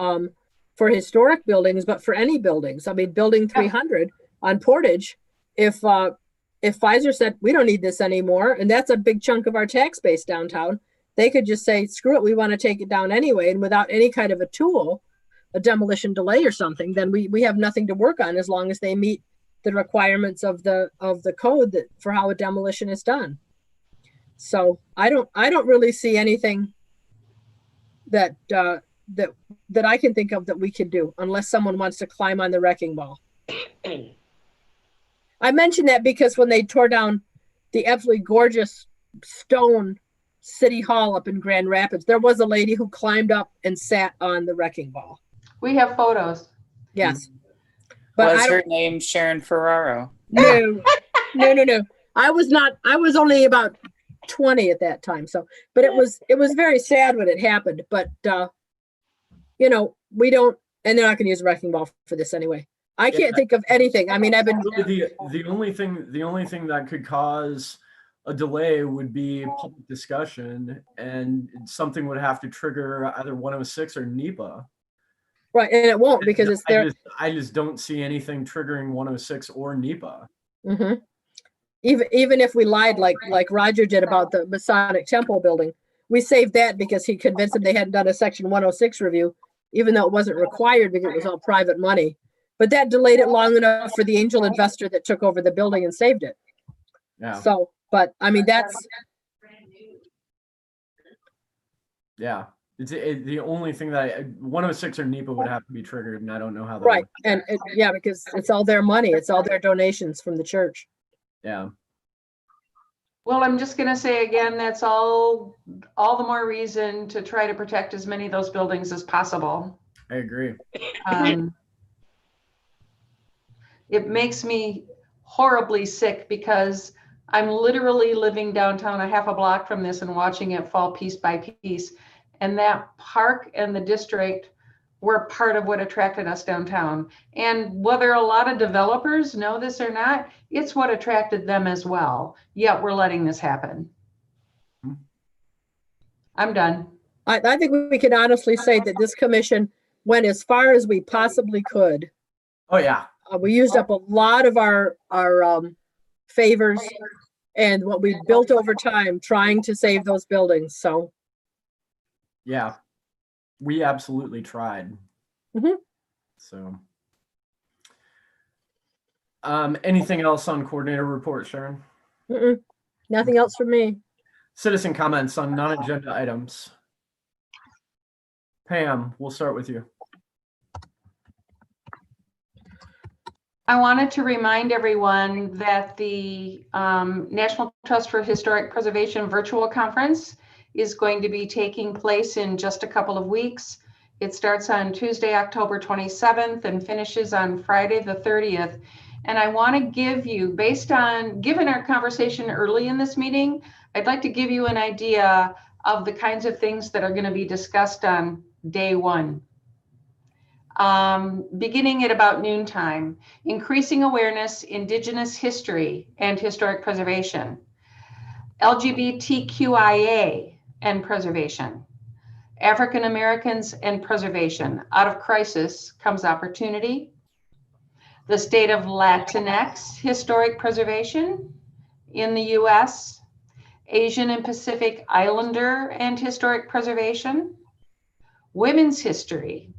[SPEAKER 6] historic buildings, but for any buildings. I mean, building 300 on Portage, if Pfizer said, we don't need this anymore, and that's a big chunk of our tax base downtown, they could just say, screw it, we want to take it down anyway. And without any kind of a tool, a demolition delay or something, then we have nothing to work on, as long as they meet the requirements of the code for how a demolition is done. So I don't really see anything that I can think of that we could do, unless someone wants to climb on the wrecking ball. I mentioned that because when they tore down the absolutely gorgeous stone City Hall up in Grand Rapids, there was a lady who climbed up and sat on the wrecking ball.
[SPEAKER 5] We have photos.
[SPEAKER 6] Yes. But
[SPEAKER 3] was her name Sharon Ferraro?
[SPEAKER 6] No. I was only about 20 at that time. So, but it was very sad when it happened, but we don't, and they're not going to use a wrecking ball for this anyway. I can't think of anything. I mean, I've been
[SPEAKER 1] the only thing that could cause a delay would be public discussion, and something would have to trigger either 106 or NEPA.
[SPEAKER 6] Right, and it won't, because it's there.
[SPEAKER 1] I just don't see anything triggering 106 or NEPA.
[SPEAKER 6] Mm-hmm. Even if we lied like Roger did about the Masonic Temple building, we saved that because he convinced them they hadn't done a Section 106 review, even though it wasn't required because it was all private money. But that delayed it long enough for the angel investor that took over the building and saved it.
[SPEAKER 1] Yeah.
[SPEAKER 6] So, but I mean, that's.
[SPEAKER 1] Yeah. It's the only thing that 106 or NEPA would have to be triggered, and I don't know how that
[SPEAKER 6] Right.
[SPEAKER 1] works.
[SPEAKER 6] And yeah, because it's all their money. It's all their donations from the church.
[SPEAKER 1] Yeah.
[SPEAKER 5] Well, I'm just going to say again, that's all the more reason to try to protect as many of those buildings as possible.
[SPEAKER 1] I agree.
[SPEAKER 5] It makes me horribly sick because I'm literally living downtown a half a block from this and watching it fall piece by piece. And that park and the district were part of what attracted us downtown. And whether a lot of developers know this or not, it's what attracted them as well. Yet we're letting this happen. I'm done.
[SPEAKER 6] I think we can honestly say that this commission went as far as we possibly could.
[SPEAKER 1] Oh yeah.
[SPEAKER 6] We used up a lot of our favors and what we built over time trying to save those buildings. So
[SPEAKER 1] yeah, we absolutely tried.
[SPEAKER 6] Mm-hmm.
[SPEAKER 1] So anything else on coordinator report, Sharon?
[SPEAKER 6] Mm-mm. Nothing else from me.
[SPEAKER 1] Citizen comments on non-agenda items. Pam, we'll start with you.
[SPEAKER 5] I wanted to remind everyone that the National Trust for Historic Preservation virtual conference is going to be taking place in just a couple of weeks. It starts on Tuesday, October 27th and finishes on Friday, the 30th. And I want to give you, given our conversation early in this meeting, I'd like to give you an idea of the kinds of things that are going to be discussed on day one. Beginning at about noontime, increasing awareness, Indigenous history and historic preservation, LGBTQIA and preservation, African Americans and preservation. Out of crisis comes opportunity. The state of Latinx historic preservation in the US, Asian and Pacific Islander and historic preservation, women's history,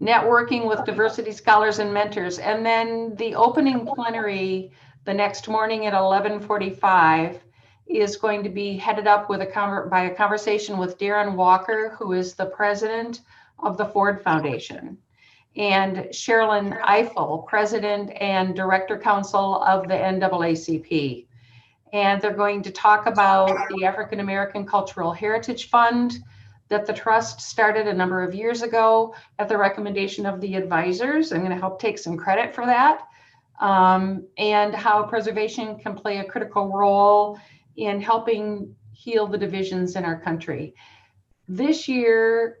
[SPEAKER 5] networking with diversity scholars and mentors, and then the opening plenary the next morning at 11:45 is going to be headed up with by a conversation with Darren Walker, who is the president of the Ford Foundation, and Sherilyn Eiffel, president and director counsel of the NAACP. And they're going to talk about the African American Cultural Heritage Fund that the trust started a number of years ago at the recommendation of the advisors. I'm going to help take some credit for that. And how preservation can play a critical role in helping heal the divisions in our country. This year,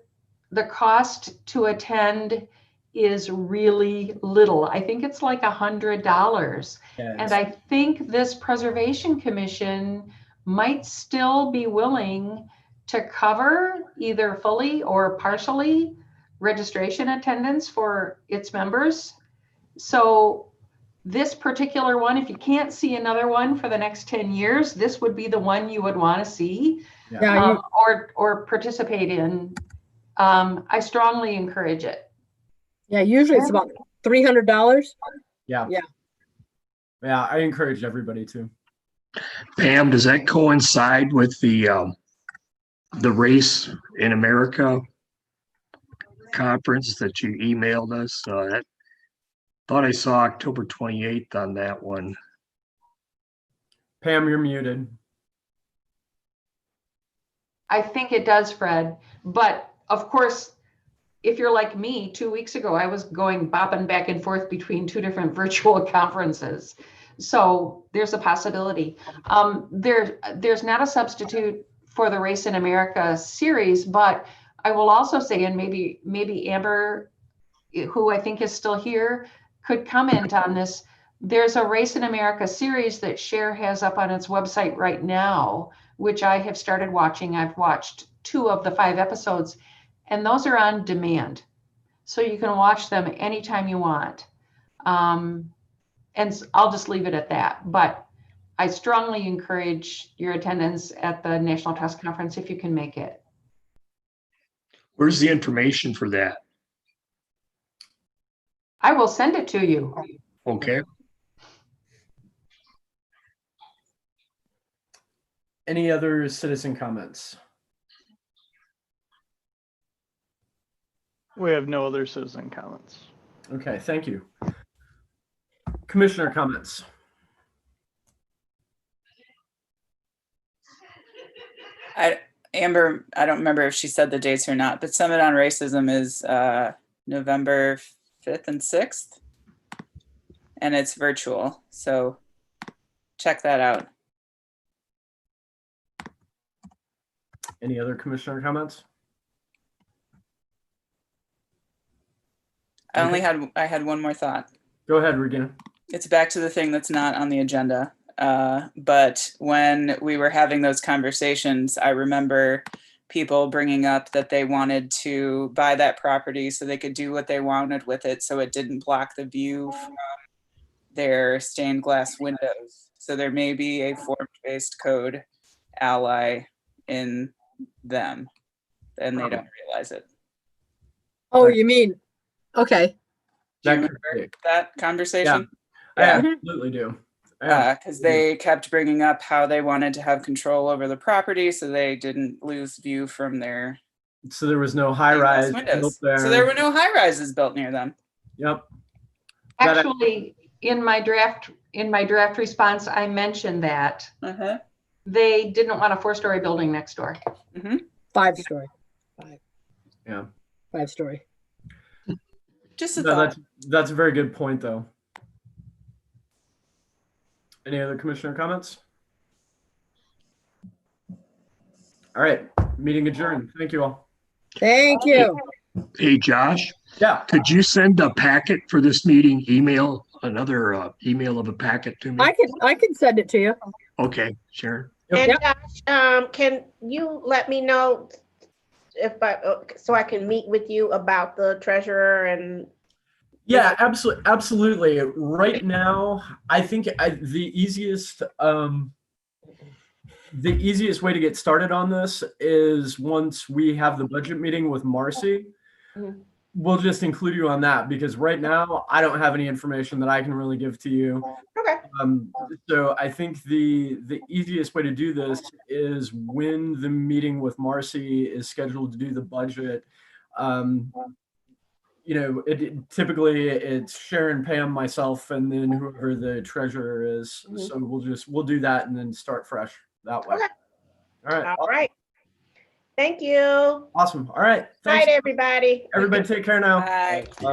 [SPEAKER 5] the cost to attend is really little. I think it's like $100.
[SPEAKER 1] Yes.
[SPEAKER 5] And I think this Preservation Commission might still be willing to cover either fully or partially registration attendance for its members. So this particular one, if you can't see another one for the next 10 years, this would be the one you would want to see or participate in. I strongly encourage it.
[SPEAKER 6] Yeah, usually it's about $300.
[SPEAKER 1] Yeah.
[SPEAKER 6] Yeah.
[SPEAKER 1] Yeah, I encourage everybody to.
[SPEAKER 4] Pam, does that coincide with the Race in America conference that you emailed us? Thought I saw October 28th on that one.
[SPEAKER 1] Pam, you're muted.
[SPEAKER 5] I think it does, Fred. But of course, if you're like me, 2 weeks ago, I was bopping back and forth between two different virtual conferences. So there's a possibility. There's not a substitute for the Race in America series, but I will also say, and maybe Amber, who I think is still here, could comment on this. There's a Race in America series that Cher has up on its website right now, which I have started watching. I've watched 2 of the 5 episodes, and those are on demand. So you can watch them anytime you want. And I'll just leave it at that. But I strongly encourage your attendance at the National Trust Conference if you can make it.
[SPEAKER 4] Where's the information for that?
[SPEAKER 5] I will send it to you.
[SPEAKER 4] Okay.
[SPEAKER 1] Any other citizen comments?
[SPEAKER 7] We have no other citizen comments.
[SPEAKER 1] Okay, thank you. Commissioner comments.
[SPEAKER 3] Amber, I don't remember if she said the dates or not, but Summit on Racism is November 5th and 6th, and it's virtual. So check that out.
[SPEAKER 1] Any other commissioner comments?
[SPEAKER 3] I had one more thought.
[SPEAKER 1] Go ahead, Regina.
[SPEAKER 3] It's back to the thing that's not on the agenda. But when we were having those conversations, I remember people bringing up that they wanted to buy that property so they could do what they wanted with it, so it didn't block the view from their stained glass windows. So there may be a form-based code ally in them, and they don't realize it.
[SPEAKER 6] Oh, you mean, okay.
[SPEAKER 3] Do you remember that conversation?
[SPEAKER 1] Yeah, I absolutely do.
[SPEAKER 3] Because they kept bringing up how they wanted to have control over the property so they didn't lose view from their
[SPEAKER 1] So there was no high rise built
[SPEAKER 3] windows.
[SPEAKER 1] there.
[SPEAKER 3] So there were no high rises built near them.
[SPEAKER 1] Yep. That-
[SPEAKER 5] Actually, in my draft response, I mentioned that
[SPEAKER 3] Uh-huh.
[SPEAKER 5] they didn't want a 4-story building next door.
[SPEAKER 6] 5-story.
[SPEAKER 1] Yeah.
[SPEAKER 6] 5-story.
[SPEAKER 3] Just a
[SPEAKER 1] No,
[SPEAKER 3] thought.
[SPEAKER 1] that's a very good point, though. Any other commissioner comments? All right, meeting adjourned. Thank you all.
[SPEAKER 6] Thank you.
[SPEAKER 4] Hey, Josh,
[SPEAKER 1] Yeah.
[SPEAKER 4] could you send a packet for this meeting, another email of a packet to me?
[SPEAKER 6] I can send it to you.
[SPEAKER 4] Okay, Sharon.
[SPEAKER 2] And
[SPEAKER 6] Yep.
[SPEAKER 2] Josh, can you let me know if so I can meet with you about the treasurer and
[SPEAKER 1] Yeah, absolutely. Right now, I think the easiest way to get started on this is once we have the budget meeting with Marcy.
[SPEAKER 2] Mhm.
[SPEAKER 1] We'll just include you on that because right now I don't have any information that I can really give to you.
[SPEAKER 2] Okay.
[SPEAKER 1] So I think the easiest way to do this is when the meeting with Marcy is scheduled to do the budget. Typically it's Sharon, Pam, myself, and then whoever the treasurer is.
[SPEAKER 2] Mhm.
[SPEAKER 1] So we'll do that and then start fresh that way.
[SPEAKER 2] Okay.
[SPEAKER 1] All right.
[SPEAKER 2] All right. Thank you.
[SPEAKER 1] Awesome. All right.
[SPEAKER 2] Night,
[SPEAKER 1] Thanks.
[SPEAKER 2] everybody.
[SPEAKER 1] Everybody take care now.
[SPEAKER 3] Bye.